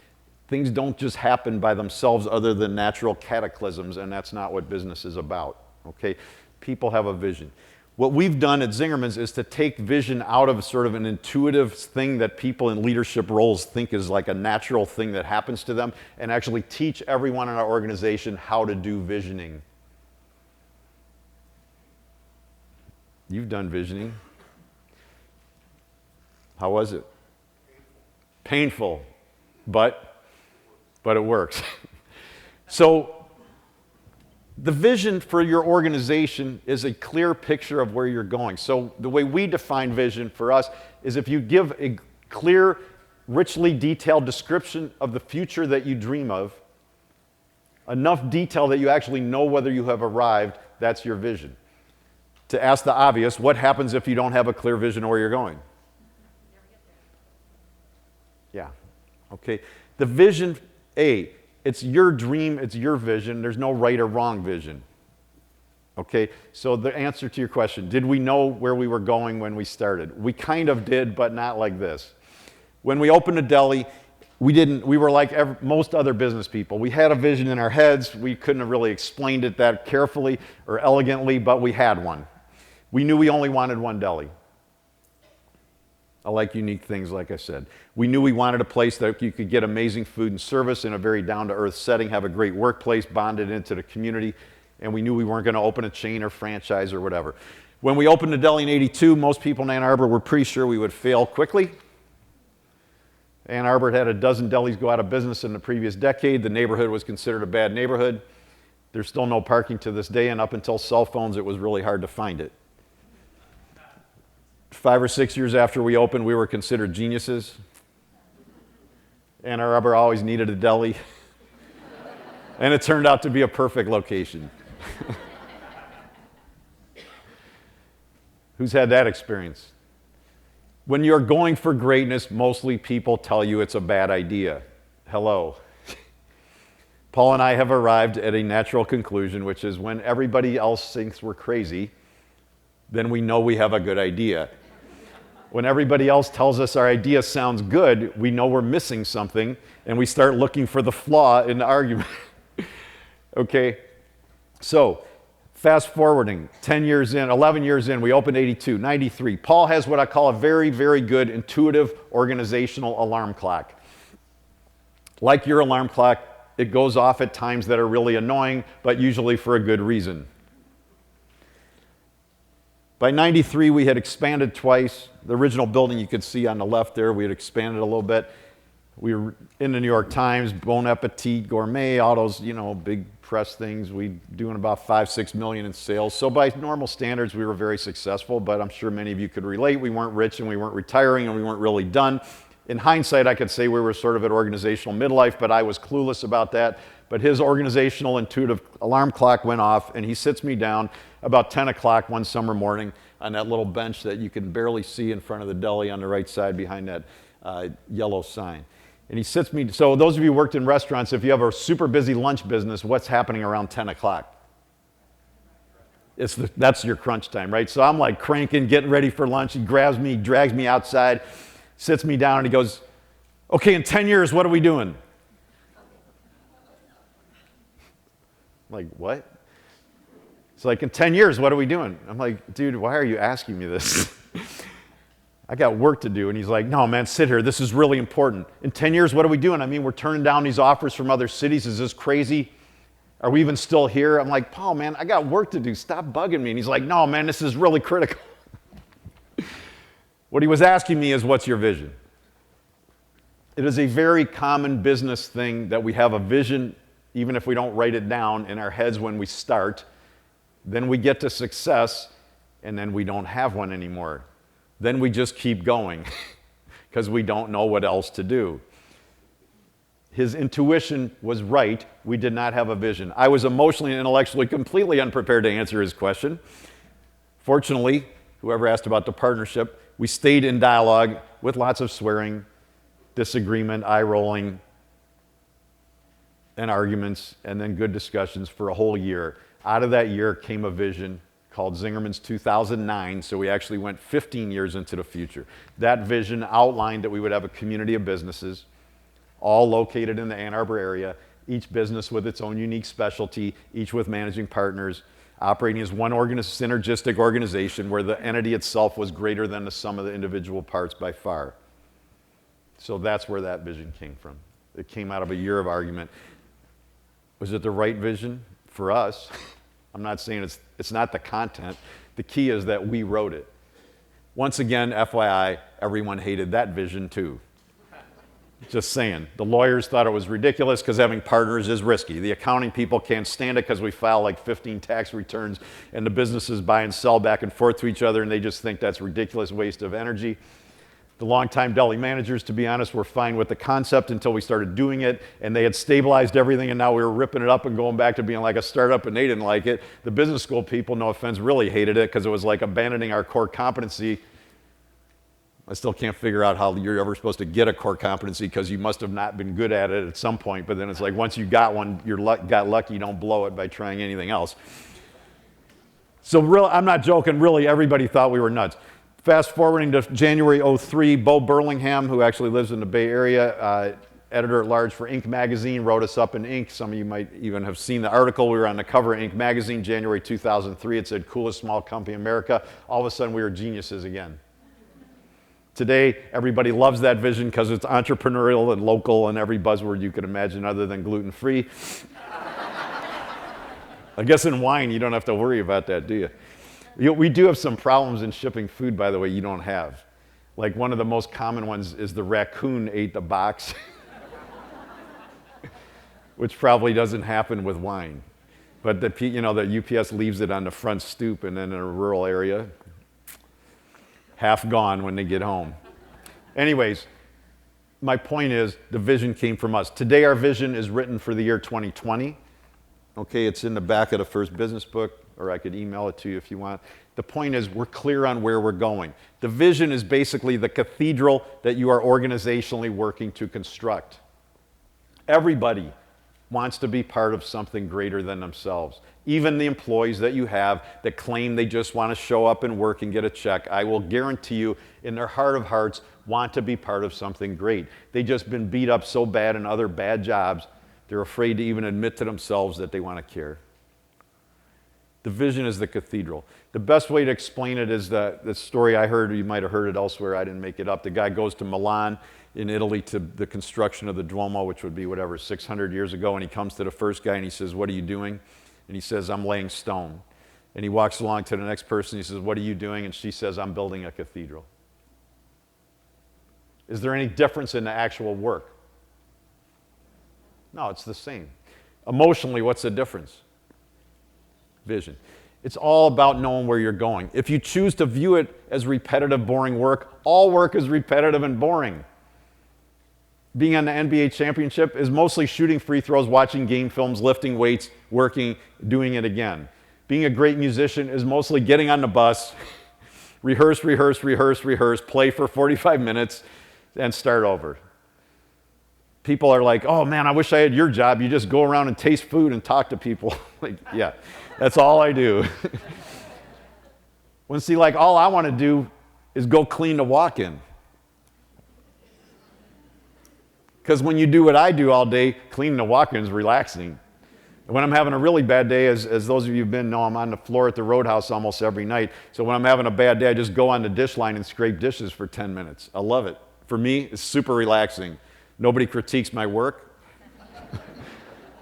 Things don't just happen by themselves other than natural cataclysms, and that's not what business is about, okay? People have a vision. What we've done at Zingerman's is to take vision out of sort of an intuitive thing that people in leadership roles think is like a natural thing that happens to them, and actually teach everyone in our organization how to do visioning. You've done visioning. How was it? Painful, but it works. So the vision for your organization is a clear picture of where you're going. So the way we define vision for us is if you give a clear, richly detailed description of the future that you dream of, enough detail that you actually know whether you have arrived, that's your vision. To ask the obvious, what happens if you don't have a clear vision of where you're going? Yeah, okay. The vision, it's your dream, it's your vision. There's no right or wrong vision. Okay, so the answer to your question, did we know where we were going when we started? We kind of did, but not like this. When we opened a deli, we were like most other business people. We had a vision in our heads. We couldn't have really explained it that carefully or elegantly, but we had one. We knew we only wanted one deli. I like unique things, like I said. We knew we wanted a place that you could get amazing food and service in a very down-to-earth setting, have a great workplace, bonded into the community, and we knew we weren't going to open a chain or franchise or whatever. When we opened the deli in '82, most people in Ann Arbor were pretty sure we would fail quickly. Ann Arbor had a dozen delis go out of business in the previous decade. The neighborhood was considered a bad neighborhood. There's still no parking to this day, and up until cell phones, it was really hard to find it. 5 or 6 years after we opened, we were considered geniuses. Ann Arbor always needed a deli. And it turned out to be a perfect location. Who's had that experience? When you're going for greatness, mostly people tell you it's a bad idea. Hello. Paul and I have arrived at a natural conclusion, which is when everybody else thinks we're crazy, then we know we have a good idea. When everybody else tells us our idea sounds good, we know we're missing something, and we start looking for the flaw in the argument. Okay? So, fast forwarding, 10 years in, 11 years in, we opened '82, '93. Paul has what I call a very, very good intuitive organizational alarm clock. Like your alarm clock, it goes off at times that are really annoying, but usually for a good reason. By '93, we had expanded twice. The original building you could see on the left there, we had expanded a little bit. We were in the New York Times, Bon Appetit, Gourmet, all those, big press things. We doing about 5-6 million in sales. So by normal standards, we were very successful, but I'm sure many of you could relate. We weren't rich and we weren't retiring and we weren't really done. In hindsight, I could say we were sort of at organizational midlife, but I was clueless about that. but his organizational intuitive alarm clock went off, and he sits me down about 10 o'clock one summer morning on that little bench that you can barely see in front of the deli on the right side behind that yellow sign. And he sits me, so those of you who worked in restaurants, if you have a super busy lunch business, what's happening around 10 o'clock? That's your crunch time, right? So I'm like cranking, getting ready for lunch. He grabs me, drags me outside, sits me down, and he goes, okay, in 10 years, what are we doing? I'm like, what? It's like, in 10 years, what are we doing? I'm like, dude, why are you asking me this? I got work to do. And he's like, no, man, sit here. This is really important. In 10 years, what are we doing? I mean, we're turning down these offers from other cities. Is this crazy? Are we even still here? I'm like, Paul, man, I got work to do. Stop bugging me. And he's like, no, man, this is really critical. What he was asking me is, what's your vision? It is a very common business thing that we have a vision, even if we don't write it down in our heads when we start. Then we get to success, and then we don't have one anymore. Then we just keep going because we don't know what else to do. His intuition was right. We did not have a vision. I was emotionally and intellectually completely unprepared to answer his question. Fortunately, whoever asked about the partnership, we stayed in dialogue with lots of swearing, disagreement, eye-rolling, and arguments, and then good discussions for a whole year. Out of that year came a vision called Zingerman's 2009, so we actually went 15 years into the future. That vision outlined that we would have a community of businesses, all located in the Ann Arbor area, each business with its own unique specialty, each with managing partners, operating as one synergistic organization where the entity itself was greater than the sum of the individual parts by far. So that's where that vision came from. It came out of a year of argument. Was it the right vision for us? I'm not saying it's not the content. The key is that we wrote it. Once again, FYI, everyone hated that vision too. Just saying. The lawyers thought it was ridiculous because having partners is risky. The accounting people can't stand it because we file like 15 tax returns and the businesses buy and sell back and forth to each other and they just think that's a ridiculous waste of energy. The longtime deli managers, to be honest, were fine with the concept until we started doing it, and they had stabilized everything, and now we were ripping it up and going back to being like a startup, and they didn't like it. The business school people, no offense, really hated it because it was like abandoning our core competency. I still can't figure out how you're ever supposed to get a core competency because you must have not been good at it at some point, but then it's like once you got one, got lucky, you don't blow it by trying anything else. So I'm not joking, really, everybody thought we were nuts. Fast forwarding to January 03, Bo Burlingham, who actually lives in the Bay Area, editor-at-large for Inc. magazine, wrote us up in Inc. Some of you might even have seen the article. We were on the cover of Inc. magazine, January 2003. It said, coolest small company in America. All of a sudden, we were geniuses again. Today, everybody loves that vision because it's entrepreneurial and local and every buzzword you could imagine other than gluten-free. I guess in wine, you don't have to worry about that, do you? We do have some problems in shipping food, by the way, you don't have. Like one of the most common ones is the raccoon ate the box, which probably doesn't happen with wine. But the UPS leaves it on the front stoop and then in a rural area, half gone when they get home. Anyways, my point is the vision came from us. Today our vision is written for the year 2020. Okay, it's in the back of the first business book, or I could email it to you if you want. The point is we're clear on where we're going. The vision is basically the cathedral that you are organizationally working to construct. Everybody wants to be part of something greater than themselves. Even the employees that you have that claim they just want to show up and work and get a check, I will guarantee you in their heart of hearts want to be part of something great. They've just been beat up so bad in other bad jobs, they're afraid to even admit to themselves that they want to care. The vision is the cathedral. The best way to explain it is the story I heard, you might have heard it elsewhere, I didn't make it up. The guy goes to Milan in Italy to the construction of the Duomo, which would be 600 years ago, and he comes to the first guy and he says, what are you doing? And he says, I'm laying stone. And he walks along to the next person, he says, what are you doing? And she says, I'm building a cathedral. Is there any difference in the actual work? No, it's the same. Emotionally, what's the difference? Vision. It's all about knowing where you're going. If you choose to view it as repetitive, boring work, all work is repetitive and boring. Being on the NBA championship is mostly shooting free throws, watching game films, lifting weights, working, doing it again. Being a great musician is mostly getting on the bus, rehearse, play for 45 minutes, and start over. People are like, oh man, I wish I had your job. You just go around and taste food and talk to people. Like, yeah, that's all I do. When see, like, all I want to do is go clean the walk-in. Because when you do what I do all day, cleaning the walk-in is relaxing. And when I'm having a really bad day, as those of you who've been know, I'm on the floor at the Roadhouse almost every night. So when I'm having a bad day, I just go on the dish line and scrape dishes for 10 minutes. I love it. For me, it's super relaxing. Nobody critiques my work.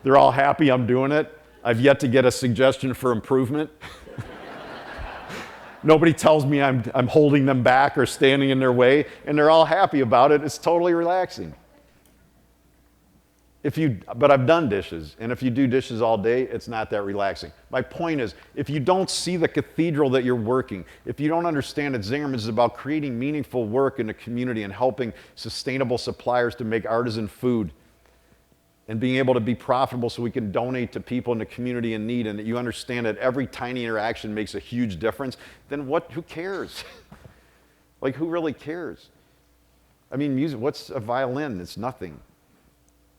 They're all happy I'm doing it. I've yet to get a suggestion for improvement. Nobody tells me I'm holding them back or standing in their way, and they're all happy about it. It's totally relaxing. But I've done dishes, and if you do dishes all day, it's not that relaxing. My point is, if you don't see the cathedral that you're working, if you don't understand that Zingerman is about creating meaningful work in the community and helping sustainable suppliers to make artisan food and being able to be profitable so we can donate to people in the community in need, and that you understand that every tiny interaction makes a huge difference, then who cares? Like, who really cares? I mean, music, what's a violin? It's nothing.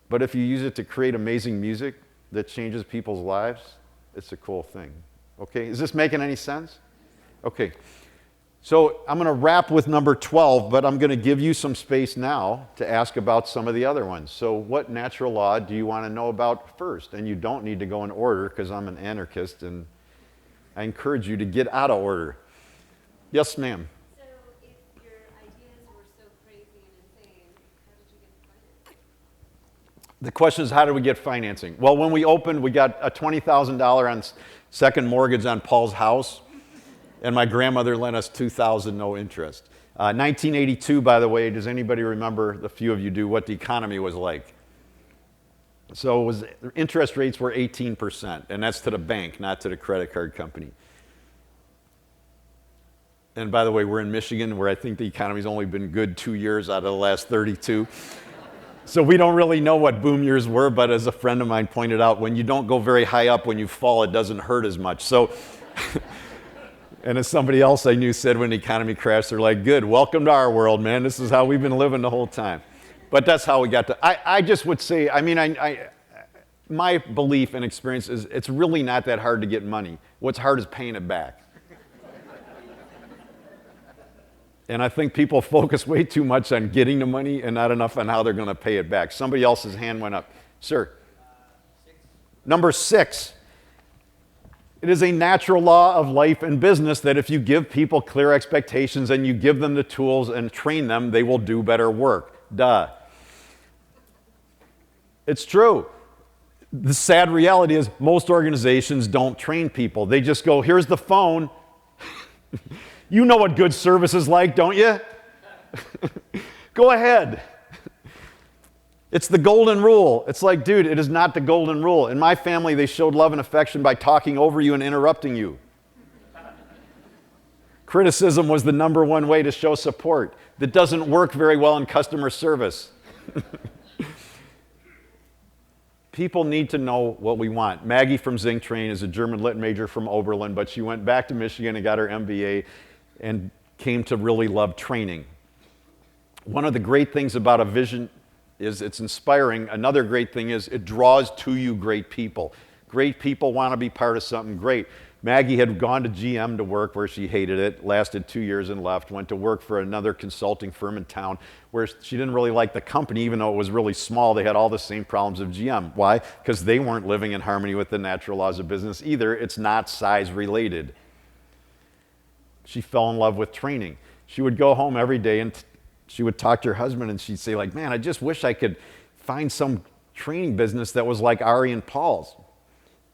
But if you use it to create amazing music that changes people's lives, it's a cool thing. Okay, is this making any sense? Okay, so I'm going to wrap with number 12, but I'm going to give you some space now to ask about some of the other ones. So what natural law do you want to know about first? And you don't need to go in order because I'm an anarchist and I encourage you to get out of order. Yes, ma'am. The question is, how did we get financing? Well, when we opened, we got a $20,000 on second mortgage on Paul's house, and my grandmother lent us $2,000 no interest. 1982, by the way, does anybody remember, the few of you do, what the economy was like? So interest rates were 18%, and that's to the bank, not to the credit card company. And by the way, we're in Michigan, where I think the economy's only been good 2 years out of the last 32. So we don't really know what boom years were, but as a friend of mine pointed out, when you don't go very high up, when you fall, it doesn't hurt as much. So, and as somebody else I knew said when the economy crashed, they're like, good, welcome to our world, man. This is how we've been living the whole time. But that's how we got to, I just would say, I mean, my belief and experience is it's really not that hard to get money. What's hard is paying it back. And I think people focus way too much on getting the money and not enough on how they're going to pay it back. Somebody else's hand went up. Sir. Number 6. It is a natural law of life and business that if you give people clear expectations and you give them the tools and train them, they will do better work. Duh. It's true. The sad reality is most organizations don't train people. They just go, here's the phone. You know what good service is like, don't you? Go ahead. It's the golden rule. It's like, dude, it is not the golden rule. In my family, they showed love and affection by talking over you and interrupting you. Criticism was the number one way to show support. That doesn't work very well in customer service. People need to know what we want. Maggie from Zingtrain is a German lit major from Oberlin, but she went back to Michigan and got her MBA and came to really love training. One of the great things about a vision is it's inspiring. Another great thing is it draws to you great people. Great people want to be part of something great. Maggie had gone to GM to work where she hated it, lasted 2 years and left, went to work for another consulting firm in town where she didn't really like the company, even though it was really small. They had all the same problems of GM. Why? Because they weren't living in harmony with the natural laws of business either. It's not size related. She fell in love with training. She would go home every day and she would talk to her husband and she'd say like, man, I just wish I could find some training business that was like Ari and Paul's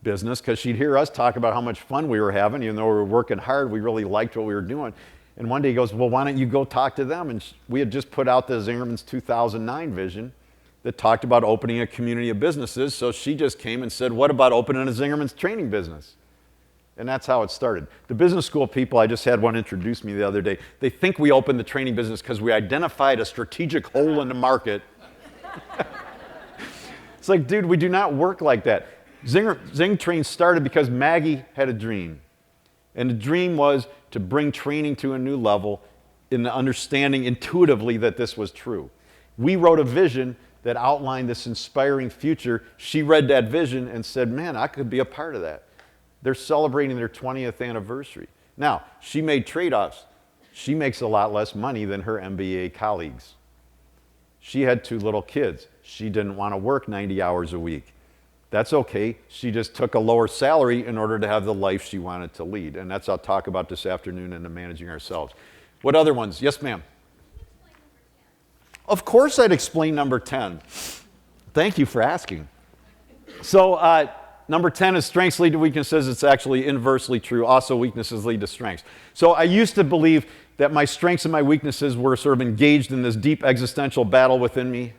business, because she'd hear us talk about how much fun we were having. Even though we were working hard, we really liked what we were doing. And one day he goes, well, why don't you go talk to them? And we had just put out the Zingerman's 2009 vision that talked about opening a community of businesses. So she just came and said, what about opening a Zingerman's training business? And that's how it started. The business school people, I just had one introduce me the other day. They think we opened the training business because we identified a strategic hole in the market It's like, dude, we do not work like that. Zing Train started because Maggie had a dream. And the dream was to bring training to a new level in the understanding intuitively that this was true. We wrote a vision that outlined this inspiring future. She read that vision and said, man, I could be a part of that. They're celebrating their 20th anniversary. Now, she made trade-offs. She makes a lot less money than her MBA colleagues. She had 2 little kids. She didn't want to work 90 hours a week. That's okay. She just took a lower salary in order to have the life she wanted to lead. And that's what I'll talk about this afternoon in the Managing Ourselves. What other ones? Yes, ma'am. Of course I'd explain number 10. Thank you for asking. So number 10 is strengths lead to weaknesses. It's actually inversely true. Also, weaknesses lead to strengths. So I used to believe that my strengths and my weaknesses were sort of engaged in this deep existential battle within me.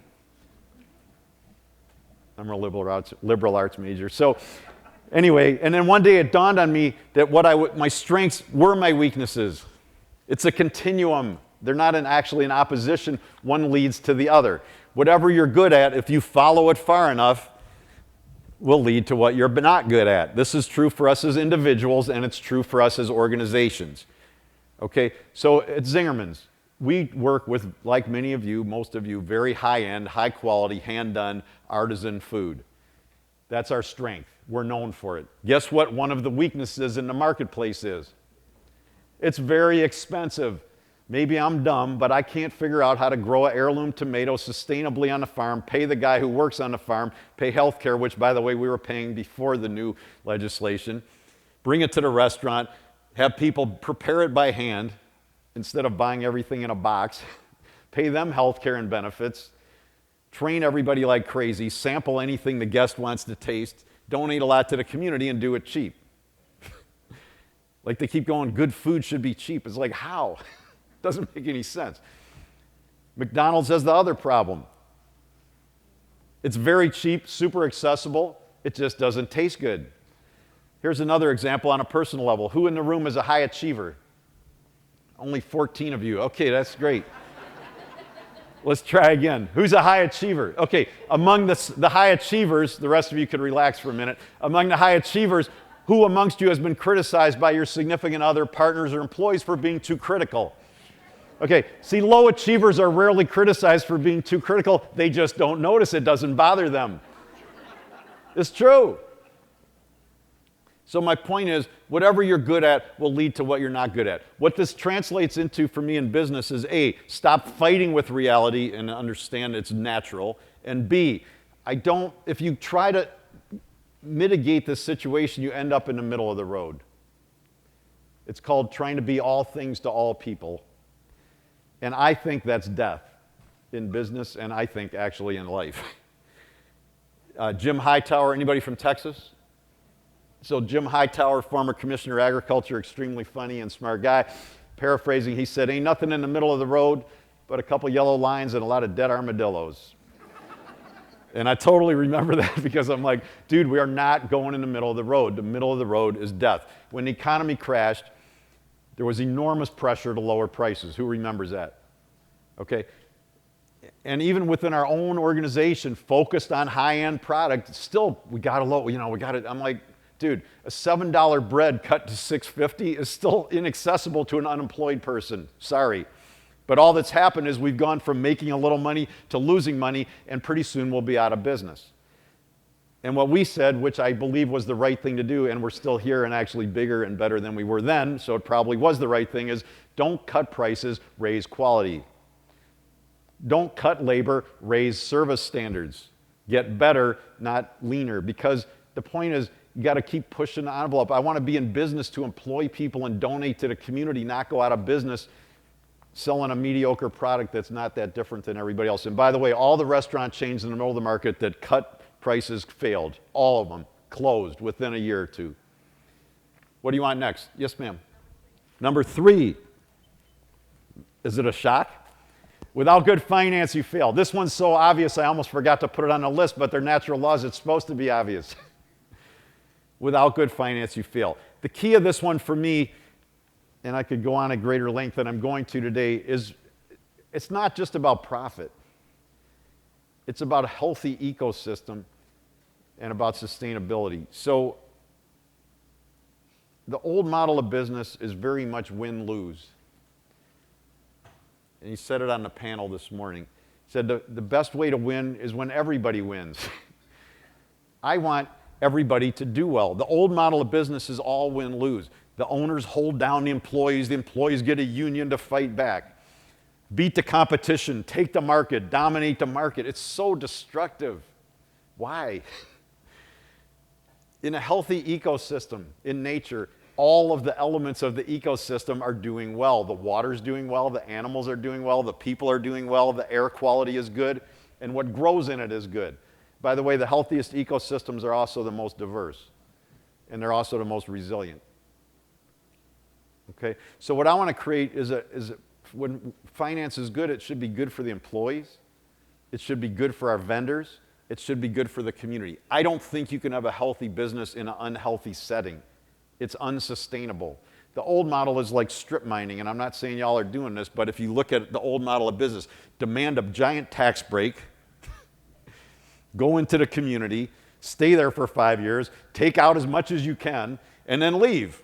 I'm a liberal arts major. So anyway, and then one day it dawned on me that my strengths were my weaknesses. It's a continuum. They're not actually in opposition. One leads to the other. Whatever you're good at, if you follow it far enough, will lead to what you're not good at. This is true for us as individuals, and it's true for us as organizations. Okay, so at Zingerman's, we work with, like many of you, most of you, very high-end, high-quality, hand-done, artisan food. That's our strength. We're known for it. Guess what one of the weaknesses in the marketplace is? It's very expensive. Maybe I'm dumb, but I can't figure out how to grow an heirloom tomato sustainably on the farm, pay the guy who works on the farm, pay health care, which, by the way, we were paying before the new legislation, bring it to the restaurant, have people prepare it by hand instead of buying everything in a box, pay them health care and benefits, train everybody like crazy, sample anything the guest wants to taste, donate a lot to the community, and do it cheap. Like they keep going, good food should be cheap. It's like, how? Doesn't make any sense. McDonald's has the other problem. It's very cheap, super accessible. It just doesn't taste good. Here's another example on a personal level. Who in the room is a high achiever? Only 14 of you. Okay, that's great. Let's try again. Who's a high achiever? Okay, among the high achievers, the rest of you could relax for a minute. Among the high achievers, who amongst you has been criticized by your significant other, partners, or employees for being too critical? Okay, see, low achievers are rarely criticized for being too critical. They just don't notice. It doesn't bother them. It's true. So my point is, whatever you're good at will lead to what you're not good at. What this translates into for me in business is A, stop fighting with reality and understand it's natural. And B, if you try to mitigate this situation, you end up in the middle of the road. It's called trying to be all things to all people. And I think that's death in business, and I think actually in life. Jim Hightower, anybody from Texas? So Jim Hightower, former Commissioner of Agriculture, extremely funny and smart guy. Paraphrasing, he said, ain't nothing in the middle of the road but a couple yellow lines and a lot of dead armadillos. And I totally remember that because I'm like, dude, we are not going in the middle of the road. The middle of the road is death. When the economy crashed, there was enormous pressure to lower prices. Who remembers that? Okay. And even within our own organization, focused on high-end product, still, we got to, I'm like, dude, a $7 bread cut to $6.50 is still inaccessible to an unemployed person. Sorry. But all that's happened is we've gone from making a little money to losing money, and pretty soon we'll be out of business. And what we said, which I believe was the right thing to do, and we're still here and actually bigger and better than we were then, so it probably was the right thing, is don't cut prices, raise quality. Don't cut labor, raise service standards. Get better, not leaner, because the point is you got to keep pushing the envelope. I want to be in business to employ people and donate to the community, not go out of business selling a mediocre product that's not that different than everybody else. And by the way, all the restaurant chains in the middle of the market that cut prices failed. All of them closed within a year or two. What do you want next? Yes, ma'am. Number 3. Is it a shock? Without good finance, you fail. This one's so obvious, I almost forgot to put it on the list, but they're natural laws. It's supposed to be obvious. Without good finance, you fail. The key of this one for me, and I could go on at greater length than I'm going to today, is it's not just about profit. It's about a healthy ecosystem and about sustainability. So the old model of business is very much win-lose. And he said it on the panel this morning. He said the best way to win is when everybody wins. I want everybody to do well. The old model of business is all win-lose. The owners hold down the employees get a union to fight back. Beat the competition, take the market, dominate the market. It's so destructive. Why? In a healthy ecosystem, in nature, all of the elements of the ecosystem are doing well. The water's doing well, the animals are doing well, the people are doing well, the air quality is good, and what grows in it is good. By the way, the healthiest ecosystems are also the most diverse, and they're also the most resilient. Okay? So what I want to create is when finance is good, it should be good for the employees, it should be good for our vendors, it should be good for the community. I don't think you can have a healthy business in an unhealthy setting. It's unsustainable. The old model is like strip mining, and I'm not saying y'all are doing this, but if you look at the old model of business, demand a giant tax break, go into the community, stay there for 5 years, take out as much as you can, and then leave.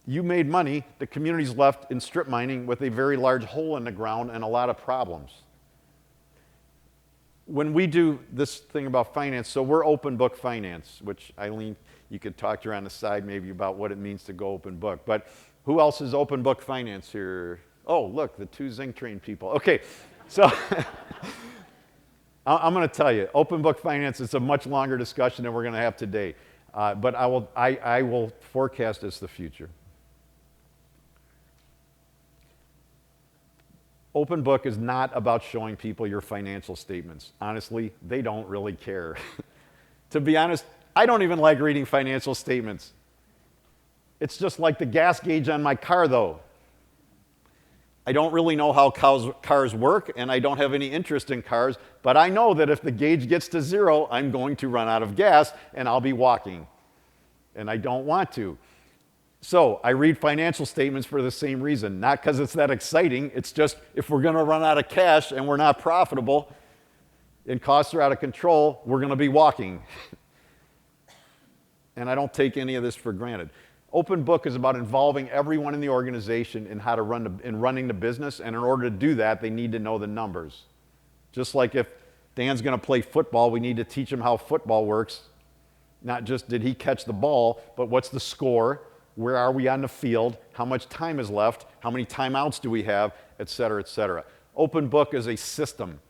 You made money, the community's left in strip mining with a very large hole in the ground and a lot of problems. When we do this thing about finance, so we're open book finance, which Eileen, you could talk to her on the side maybe about what it means to go open book. But who else is open book finance here? Oh, look, the two Zing trained people. Okay, so I'm going to tell you, open book finance is a much longer discussion than we're going to have today. But I will forecast it's the future. Open book is not about showing people your financial statements. Honestly, they don't really care. To be honest, I don't even like reading financial statements. It's just like the gas gauge on my car, though. I don't really know how cars work, and I don't have any interest in cars, but I know that if the gauge gets to 0, I'm going to run out of gas, and I'll be walking. And I don't want to. So I read financial statements for the same reason, not because it's that exciting. It's just if we're going to run out of cash and we're not profitable and costs are out of control, we're going to be walking. And I don't take any of this for granted. Open book is about involving everyone in the organization in how to running the business, and in order to do that, they need to know the numbers. Just like if Dan's going to play football, we need to teach him how football works. Not just did he catch the ball, but what's the score? Where are we on the field? How much time is left? How many timeouts do we have? Et cetera, et cetera. Open book is a system,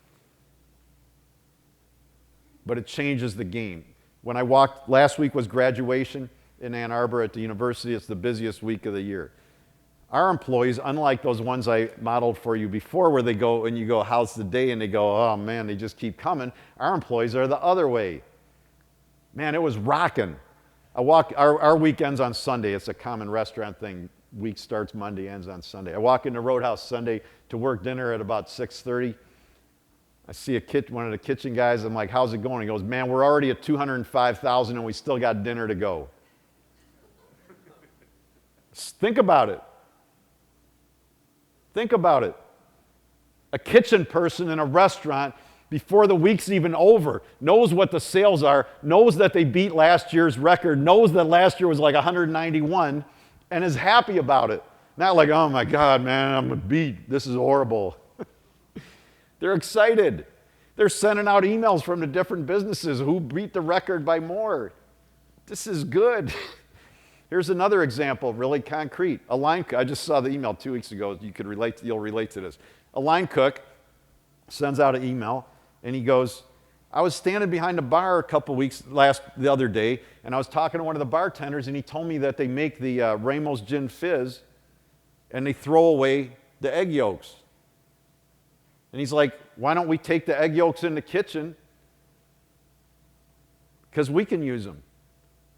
but it changes the game. When I walked, last week was graduation in Ann Arbor at the university. It's the busiest week of the year. Our employees, unlike those ones I modeled for you before where they go and you go, how's the day? And they go, oh man, they just keep coming. Our employees are the other way. Man, it was rocking. Our weekend's on Sunday. It's a common restaurant thing. Week starts Monday, ends on Sunday. I walk into Roadhouse Sunday to work dinner at about 6:30. I see one of the kitchen guys. I'm like, how's it going? He goes, man, we're already at 205,000 and we still got dinner to go. Think about it. Think about it. A kitchen person in a restaurant, before the week's even over, knows what the sales are, knows that they beat last year's record, knows that last year was like 191, and is happy about it. Not like, oh my God, man, I'm beat. This is horrible. They're excited. They're sending out emails from the different businesses who beat the record by more. This is good. Here's another example, really concrete. I just saw the email 2 weeks ago. You'll relate to this. A line cook sends out an email, and he goes, I was standing behind the bar the other day, and I was talking to one of the bartenders, and he told me that they make the Ramos Gin Fizz, and they throw away the egg yolks. And he's like, why don't we take the egg yolks in the kitchen? Because we can use them.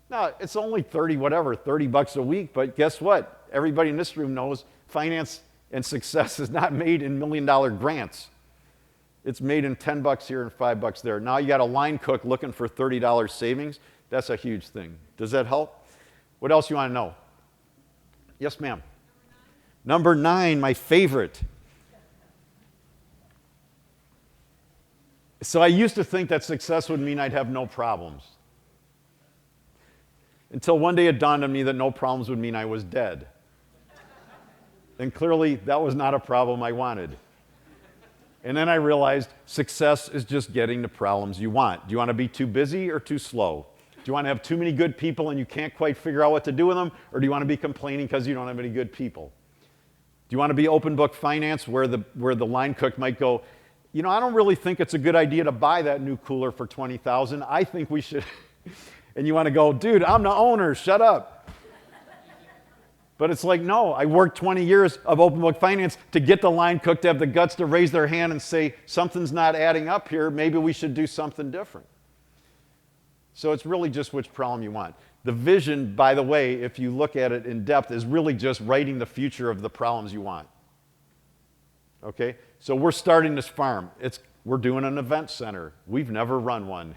Now, it's only $30 a week, but guess what? Everybody in this room knows finance and success is not made in $1 million grants. It's made in $10 here and $5 there. Now you got a line cook looking for $30 savings. That's a huge thing. Does that help? What else you want to know? Yes, ma'am. Number 9, my favorite. So I used to think that success would mean I'd have no problems. Until one day it dawned on me that no problems would mean I was dead. And clearly that was not a problem I wanted. And then I realized success is just getting the problems you want. Do you want to be too busy or too slow? Do you want to have too many good people and you can't quite figure out what to do with them? Or do you want to be complaining because you don't have any good people? Do you want to be open book finance where the line cook might go, you know, I don't really think it's a good idea to buy that new cooler for $20,000. I think we should. And you want to go, dude, I'm the owner, shut up. But it's like, no, I worked 20 years of open book finance to get the line cook to have the guts to raise their hand and say, something's not adding up here, maybe we should do something different. So it's really just which problem you want. The vision, by the way, if you look at it in depth, is really just writing the future of the problems you want. Okay? So we're starting this farm. We're doing an event center. We've never run one.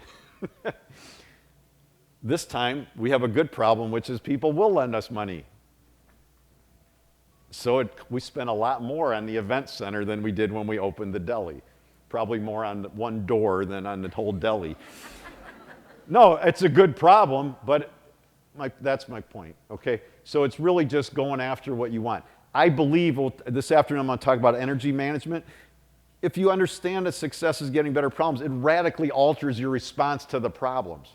This time, we have a good problem, which is people will lend us money. So we spent a lot more on the event center than we did when we opened the deli. Probably more on one door than on the whole deli. No, it's a good problem, but that's my point, okay? So it's really just going after what you want. I believe, this afternoon I'm going to talk about energy management. If you understand that success is getting better problems, it radically alters your response to the problems.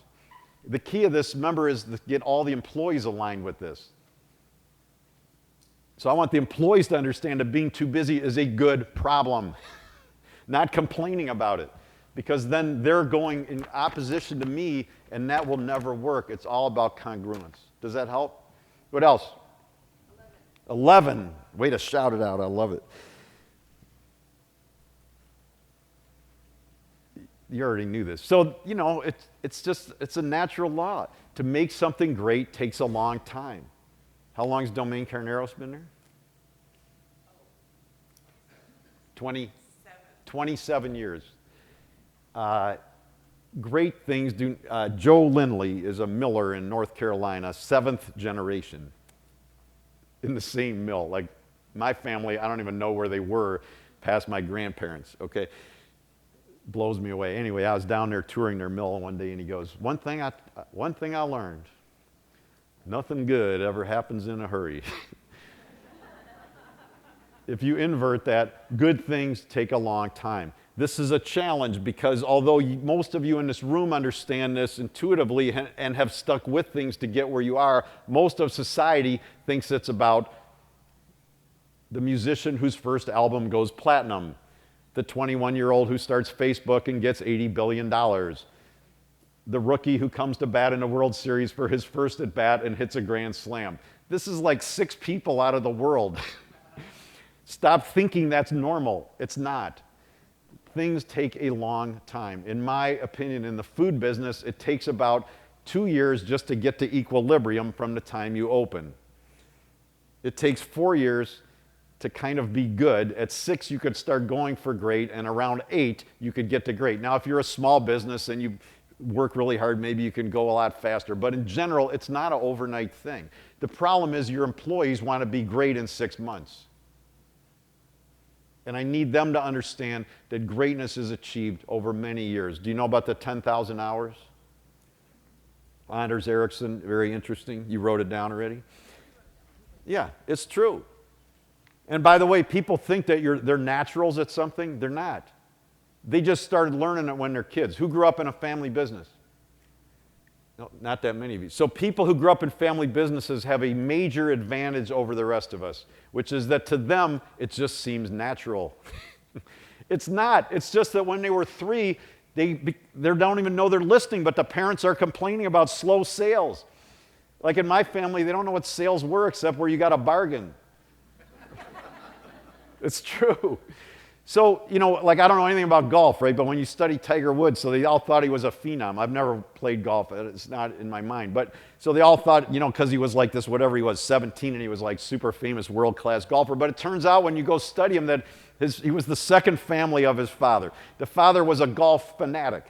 The key of this, remember, is to get all the employees aligned with this. So I want the employees to understand that being too busy is a good problem, not complaining about it, because then they're going in opposition to me, and that will never work. It's all about congruence. Does that help? What else? 11. Way to shout it out. I love it. You already knew this. So, you know, it's a natural law. To make something great takes a long time. How long has Domaine Carneros been there? 27 years. Great things do. Joe Lindley is a miller in North Carolina, 7th generation in the same mill. Like my family, I don't even know where they were past my grandparents, okay? Blows me away. Anyway, I was down there touring their mill one day, and he goes, one thing I learned, nothing good ever happens in a hurry. If you invert that, good things take a long time. This is a challenge because although most of you in this room understand this intuitively and have stuck with things to get where you are, most of society thinks it's about the musician whose first album goes platinum, the 21-year-old who starts Facebook and gets $80 billion, the rookie who comes to bat in a World Series for his first at bat and hits a grand slam. This is like 6 people out of the world. Stop thinking that's normal. It's not. Things take a long time. In my opinion, in the food business, it takes about 2 years just to get to equilibrium from the time you open. It takes 4 years to kind of be good. At 6, you could start going for great, and around 8, you could get to great. Now, if you're a small business and you work really hard, maybe you can go a lot faster. But in general, it's not an overnight thing. The problem is your employees want to be great in 6 months. And I need them to understand that greatness is achieved over many years. Do you know about the 10,000 hours? Anders Ericsson, very interesting. You wrote it down already? Yeah, it's true. And by the way, people think that they're naturals at something. They're not. They just started learning it when they're kids. Who grew up in a family business? No, not that many of you. So people who grew up in family businesses have a major advantage over the rest of us, which is that to them, it just seems natural. It's not. It's just that when they were 3, they don't even know they're listening, but the parents are complaining about slow sales. Like in my family, they don't know what sales were except where you got a bargain. It's true. So, you know, like I don't know anything about golf, right? But when you study Tiger Woods, so they all thought he was a phenom. I've never played golf. It's not in my mind. But so they all thought, you know, because he was like this, whatever he was, 17, and he was like super famous world-class golfer. But it turns out when you go study him that he was the second family of his father. The father was a golf fanatic.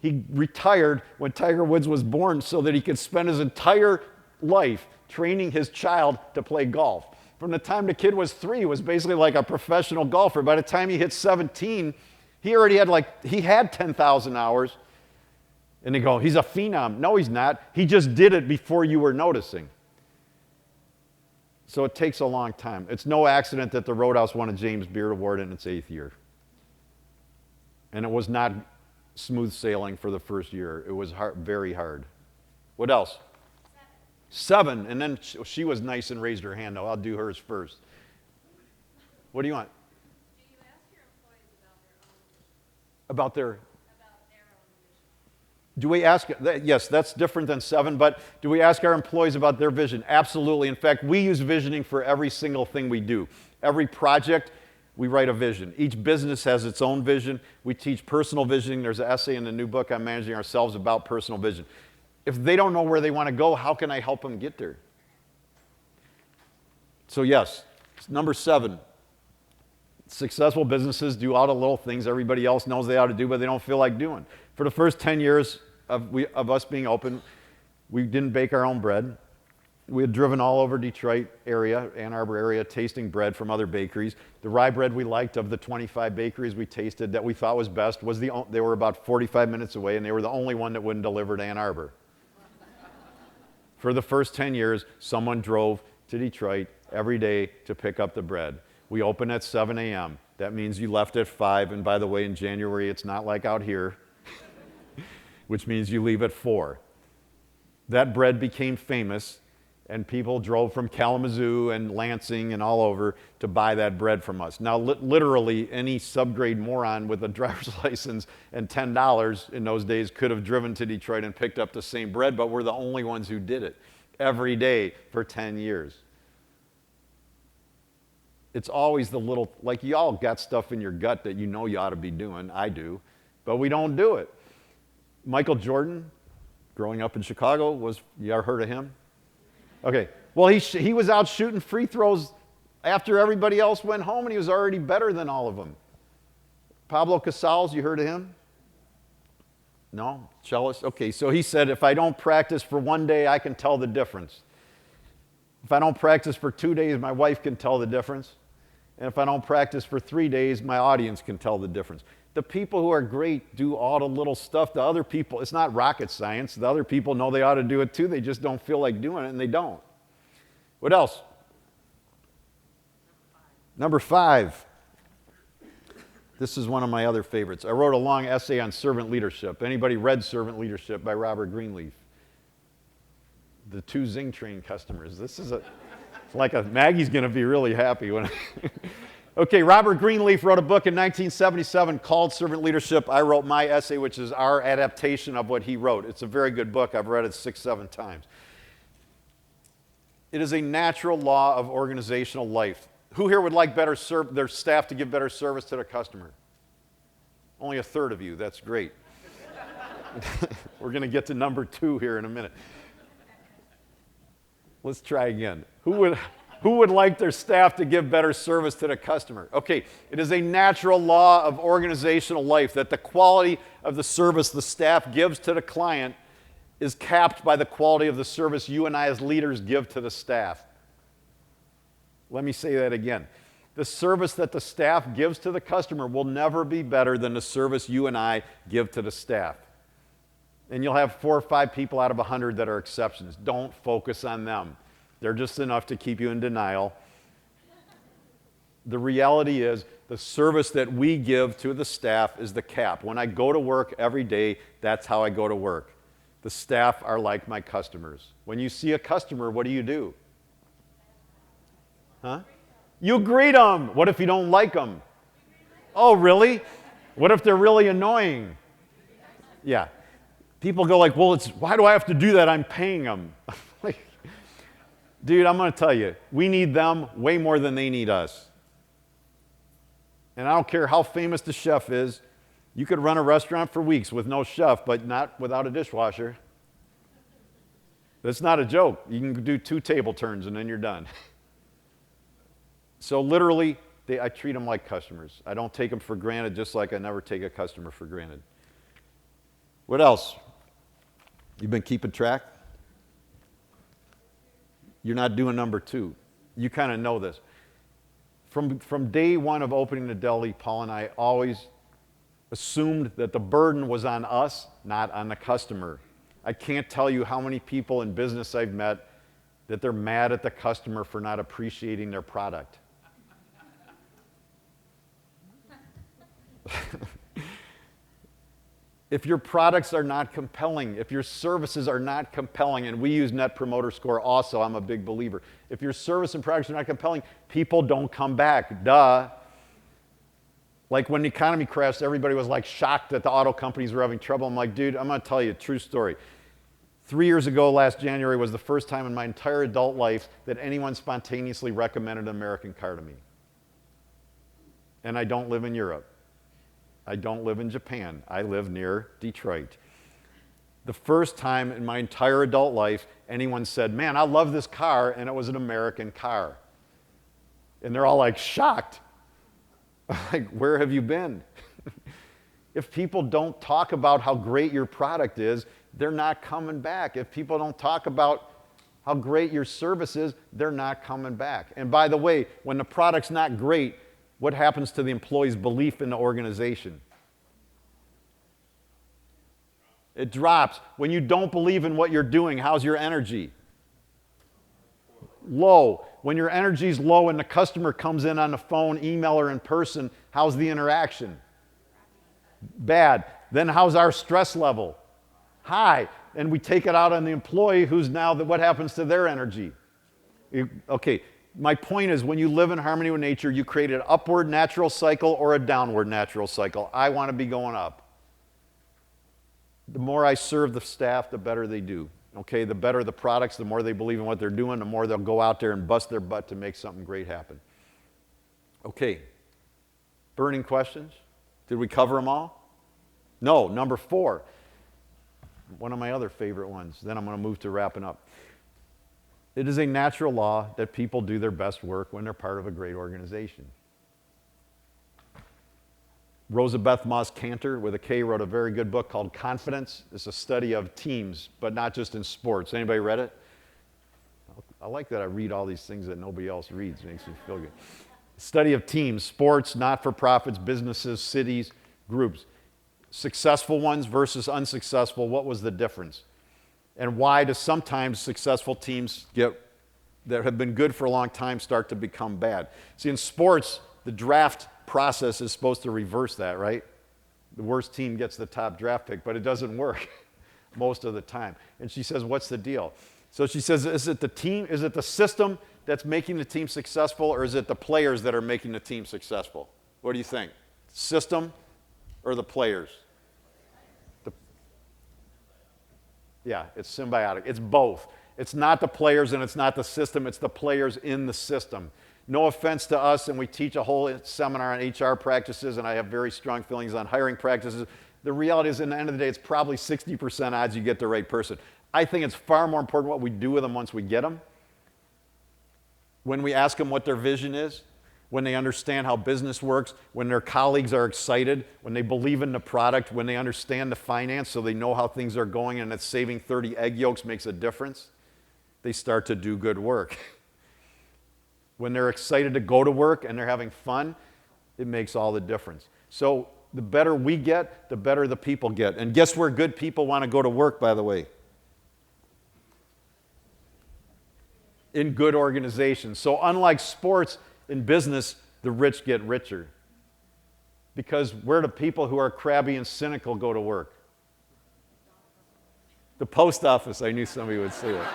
He retired when Tiger Woods was born so that he could spend his entire life training his child to play golf. From the time the kid was 3, he was basically like a professional golfer. By the time he hit 17, He already had 10,000 hours. And they go, he's a phenom. No, he's not. He just did it before you were noticing. So it takes a long time. It's no accident that the Roadhouse won a James Beard Award in its 8th year. And it was not smooth sailing for the first year. It was hard, very hard. What else? 7. And then she was nice and raised her hand. No, I'll do hers first. What do you want? Do you ask your employees about their own vision? Do we ask, yes, that's different than 7, but do we ask our employees about their vision? Absolutely. In fact, we use visioning for every single thing we do. Every project, we write a vision. Each business has its own vision. We teach personal visioning. There's an essay in the new book on managing ourselves about personal vision. If they don't know where they want to go, how can I help them get there? So yes, number 7. Successful businesses do all the little things everybody else knows they ought to do, but they don't feel like doing. For the first 10 years of us being open, we didn't bake our own bread. We had driven all over Detroit area, Ann Arbor area, tasting bread from other bakeries. The rye bread we liked of the 25 bakeries we tasted that we thought was best they were about 45 minutes away, and they were the only one that wouldn't deliver to Ann Arbor. For the first 10 years, someone drove to Detroit every day to pick up the bread. We open at 7 a.m. That means you left at 5, and by the way, in January, it's not like out here, which means you leave at 4. That bread became famous, and people drove from Kalamazoo and Lansing and all over to buy that bread from us. Now, literally, any subgrade moron with a driver's license and $10 in those days could have driven to Detroit and picked up the same bread, but we're the only ones who did it every day for 10 years. It's always the little, like y'all got stuff in your gut that you know you ought to be doing. I do, but we don't do it. Michael Jordan, growing up in Chicago, you ever heard of him? Okay, well, he was out shooting free throws after everybody else went home, and he was already better than all of them. Pablo Casals, you heard of him? No? Cellist? Okay, so he said, if I don't practice for 1 day, I can tell the difference. If I don't practice for 2 days, my wife can tell the difference. And if I don't practice for 3 days, my audience can tell the difference. The people who are great do all the little stuff. The other people, it's not rocket science. The other people know they ought to do it too. They just don't feel like doing it, and they don't. What else? Number 5. This is one of my other favorites. I wrote a long essay on servant leadership. Anybody read Servant Leadership by Robert Greenleaf? The 2 Zing Train customers. This is Maggie's going to be really happy when Okay, Robert Greenleaf wrote a book in 1977 called Servant Leadership. I wrote my essay, which is our adaptation of what he wrote. It's a very good book. I've read it 6, 7 times. It is a natural law of organizational life. Who here would like their staff to give better service to their customer? Only a third of you. That's great. We're going to get to number 2 here in a minute. Let's try again. Who would like their staff to give better service to the customer? Okay, it is a natural law of organizational life that the quality of the service the staff gives to the client is capped by the quality of the service you and I as leaders give to the staff. Let me say that again. The service that the staff gives to the customer will never be better than the service you and I give to the staff. And you'll have 4 or 5 people out of 100 that are exceptions. Don't focus on them. They're just enough to keep you in denial. The reality is the service that we give to the staff is the cap. When I go to work every day, that's how I go to work. The staff are like my customers. When you see a customer, what do? Huh? You greet them. What if you don't like them? Oh, really? What if they're really annoying? Yeah. People go like, well, why do I have to do that? I'm paying them. Dude, I'm going to tell you, we need them way more than they need us. And I don't care how famous the chef is. You could run a restaurant for weeks with no chef, but not without a dishwasher. That's not a joke. You can do 2 table turns and then you're done. So literally, I treat them like customers. I don't take them for granted, just like I never take a customer for granted. What else? You've been keeping track? You're not doing number 2. You kind of know this. From day 1 of opening the Deli, Paul and I always assumed that the burden was on us, not on the customer. I can't tell you how many people in business I've met that they're mad at the customer for not appreciating their product. If your products are not compelling, if your services are not compelling, and we use Net Promoter Score also, I'm a big believer. If your service and products are not compelling, people don't come back. Duh. Like when the economy crashed, everybody was like shocked that the auto companies were having trouble. I'm like, dude, I'm going to tell you a true story. 3 years ago, last January, was the first time in my entire adult life that anyone spontaneously recommended an American car to me. And I don't live in Europe. I don't live in Japan. I live near Detroit. The first time in my entire adult life anyone said, man, I love this car, and it was an American car. And they're all like shocked. Like, where have you been? If people don't talk about how great your product is, they're not coming back. If people don't talk about how great your service is, they're not coming back. And by the way, when the product's not great, what happens to the employee's belief in the organization? It drops. When you don't believe in what you're doing, how's your energy? Low. When your energy's low and the customer comes in on the phone, email, or in person, how's the interaction? Bad. Then how's our stress level? High. And we take it out on the employee who's now, what happens to their energy? Okay. My point is, when you live in harmony with nature, you create an upward natural cycle or a downward natural cycle. I want to be going up. The more I serve the staff, the better they do. Okay, the better the products, the more they believe in what they're doing, the more they'll go out there and bust their butt to make something great happen. Okay, burning questions? Did we cover them all? No, number 4. One of my other favorite ones. Then I'm going to move to wrapping up. It is a natural law that people do their best work when they're part of a great organization. Rosabeth Moss Kanter, with a K, wrote a very good book called Confidence. It's a study of teams, but not just in sports. Anybody read it? I like that I read all these things that nobody else reads. It makes me feel good. Study of teams, sports, not-for-profits, businesses, cities, groups. Successful ones versus unsuccessful, what was the difference? And why do sometimes successful teams that have been good for a long time start to become bad? See, in sports, the draft process is supposed to reverse that, right? The worst team gets the top draft pick, but it doesn't work most of the time. And she says, what's the deal? So she says, is it the team, is it the system that's making the team successful, or is it the players that are making the team successful? What do you think? System or the players? Yeah, it's symbiotic. It's both. It's not the players and it's not the system. It's the players in the system. No offense to us, and we teach a whole seminar on HR practices, and I have very strong feelings on hiring practices. The reality is, in the end of the day, it's probably 60% odds you get the right person. I think it's far more important what we do with them once we get them. When we ask them what their vision is, when they understand how business works, when their colleagues are excited, when they believe in the product, when they understand the finance so they know how things are going and that saving 30 egg yolks makes a difference, they start to do good work. When they're excited to go to work and they're having fun, it makes all the difference. So the better we get, the better the people get. And guess where good people want to go to work, by the way? In good organizations. So unlike sports, in business, the rich get richer. Because where do people who are crabby and cynical go to work? The post office. I knew somebody would say that.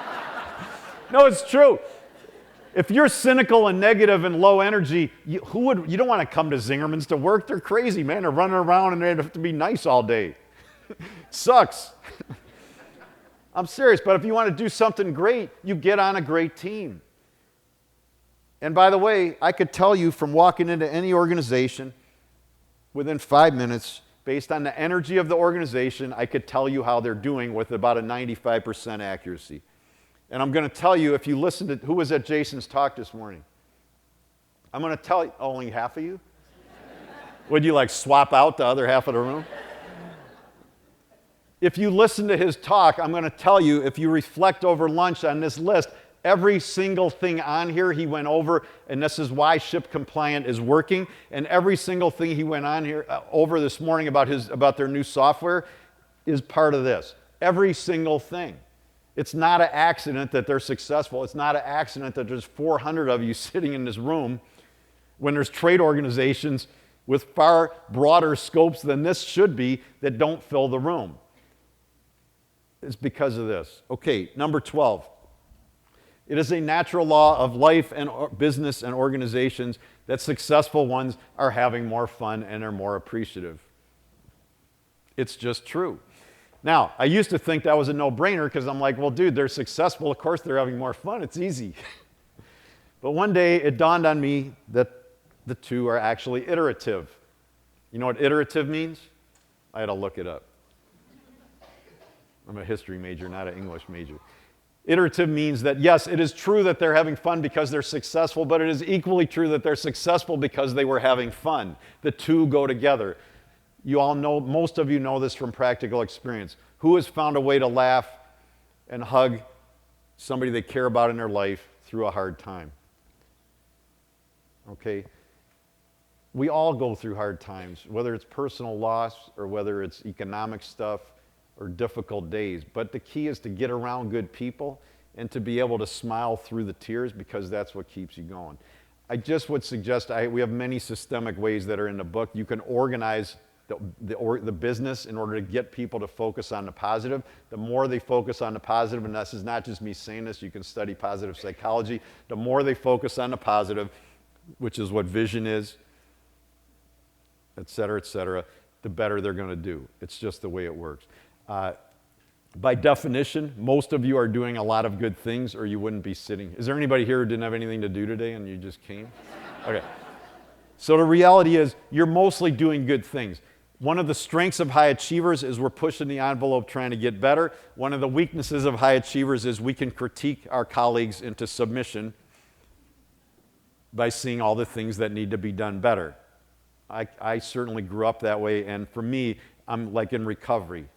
No, it's true. If you're cynical and negative and low energy, you don't want to come to Zingerman's to work. They're crazy, man. They're running around and they have to be nice all day. Sucks. I'm serious, but if you want to do something great, you get on a great team. And by the way, I could tell you from walking into any organization, within 5 minutes, based on the energy of the organization, I could tell you how they're doing with about a 95% accuracy. And I'm going to tell you, if you listen to, who was at Jason's talk this morning? I'm going to tell you, only half of you? Would you like swap out the other half of the room? If you listen to his talk, I'm going to tell you, if you reflect over lunch on this list, Every single thing on here he went over, and this is why ShipCompliant is working. And every single thing he went on here over this morning about their new software is part of this. Every single thing. It's not an accident that they're successful. It's not an accident that there's 400 of you sitting in this room when there's trade organizations with far broader scopes than this should be that don't fill the room. It's because of this. Okay, number 12. It is a natural law of life and business and organizations that successful ones are having more fun and are more appreciative. It's just true. Now, I used to think that was a no-brainer because I'm like, well, dude, they're successful. Of course they're having more fun. It's easy. But one day it dawned on me that the two are actually iterative. You know what iterative means? I had to look it up. I'm a history major, not an English major. Iterative means that, yes, it is true that they're having fun because they're successful, but it is equally true that they're successful because they were having fun. The two go together. You all know, most of you know this from practical experience. Who has found a way to laugh and hug somebody they care about in their life through a hard time? Okay? We all go through hard times, whether it's personal loss or whether it's economic stuff or difficult days. But the key is to get around good people and to be able to smile through the tears, because that's what keeps you going. I just would suggest, we have many systemic ways that are in the book. You can organize the business in order to get people to focus on the positive. The more they focus on the positive, and this is not just me saying this, you can study positive psychology. The more they focus on the positive, which is what vision is, et cetera, the better they're going to do. It's just the way it works. By definition, most of you are doing a lot of good things or you wouldn't be sitting. Is there anybody here who didn't have anything to do today and you just came? Okay. So the reality is you're mostly doing good things. One of the strengths of high achievers is we're pushing the envelope trying to get better. One of the weaknesses of high achievers is we can critique our colleagues into submission by seeing all the things that need to be done better. I certainly grew up that way, and for me, I'm like in recovery.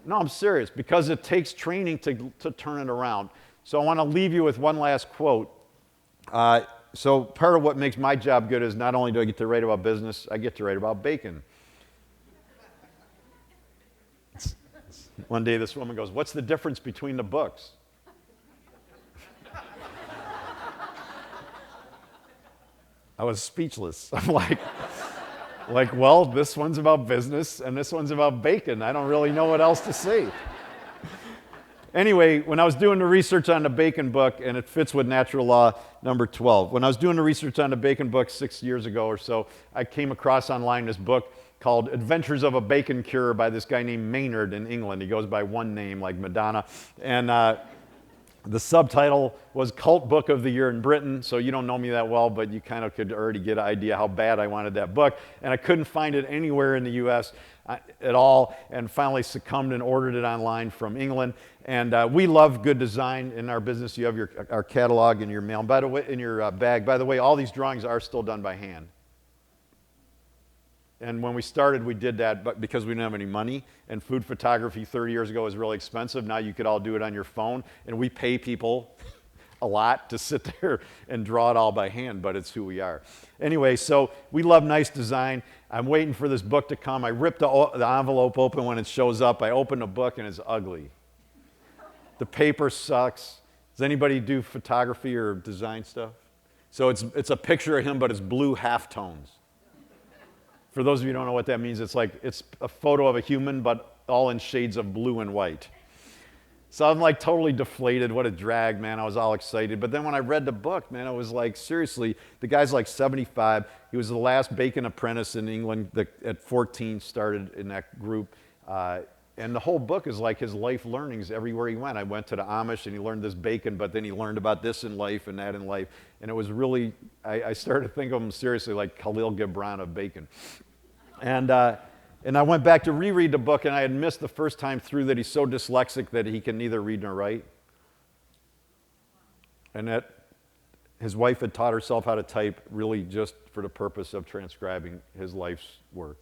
No, I'm serious, because it takes training to turn it around. So I want to leave you with one last quote. So part of what makes my job good is not only do I get to write about business, I get to write about bacon. One day this woman goes, "What's the difference between the books?" I was speechless. I'm like, well, this one's about business and this one's about bacon. I don't really know what else to say. Anyway, when I was doing the research on the bacon book, and it fits with natural law number 12, when I was doing the research on the bacon book 6 years ago or so, I came across online this book called Adventures of a Bacon Cure by this guy named Maynard in England. He goes by one name, like Madonna. And the subtitle was Cult Book of the Year in Britain, so you don't know me that well, but you kind of could already get an idea how bad I wanted that book. And I couldn't find it anywhere in the U.S. At all, and finally succumbed and ordered it online from England. And we love good design in our business. You have our catalog in your mail. By the way, in your bag. By the way, all these drawings are still done by hand. And when we started, we did that but because we didn't have any money, and food photography 30 years ago was really expensive. Now you could all do it on your phone, and we pay people a lot to sit there and draw it all by hand, but it's who we are. Anyway, so we love nice design. I'm waiting for this book to come. I rip the envelope open when it shows up. I open the book, and it's ugly. The paper sucks. Does anybody do photography or design stuff? So it's a picture of him, but it's blue halftones. For those of you who don't know what that means, it's a photo of a human, but all in shades of blue and white. So I'm like totally deflated. What a drag, man. I was all excited. But then when I read the book, man, I was like, seriously, the guy's like 75. He was the last bacon apprentice in England that at 14 started in that group. And the whole book is like his life learnings everywhere he went. I went to the Amish and he learned this bacon, but then he learned about this in life and that in life. And it was really, I started to think of him seriously like Khalil Gibran of bacon. And I went back to reread the book, and I had missed the first time through that he's so dyslexic that he can neither read nor write. And that his wife had taught herself how to type really just for the purpose of transcribing his life's work.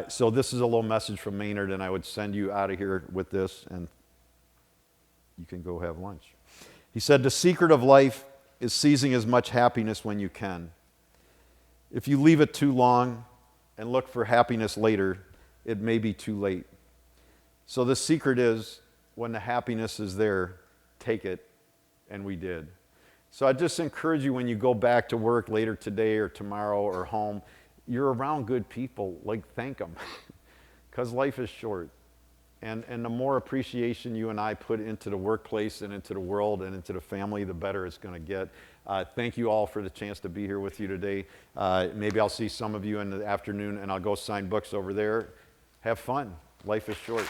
So this is a little message from Maynard, and I would send you out of here with this, and you can go have lunch. He said, "The secret of life is seizing as much happiness when you can. If you leave it too long and look for happiness later, it may be too late. So the secret is, when the happiness is there, take it," and we did. So I just encourage you, when you go back to work later today or tomorrow or home, you're around good people, like, thank them, because life is short. And the more appreciation you and I put into the workplace and into the world and into the family, the better it's going to get. Thank you all for the chance to be here with you today. Maybe I'll see some of you in the afternoon, and I'll go sign books over there. Have fun. Life is short.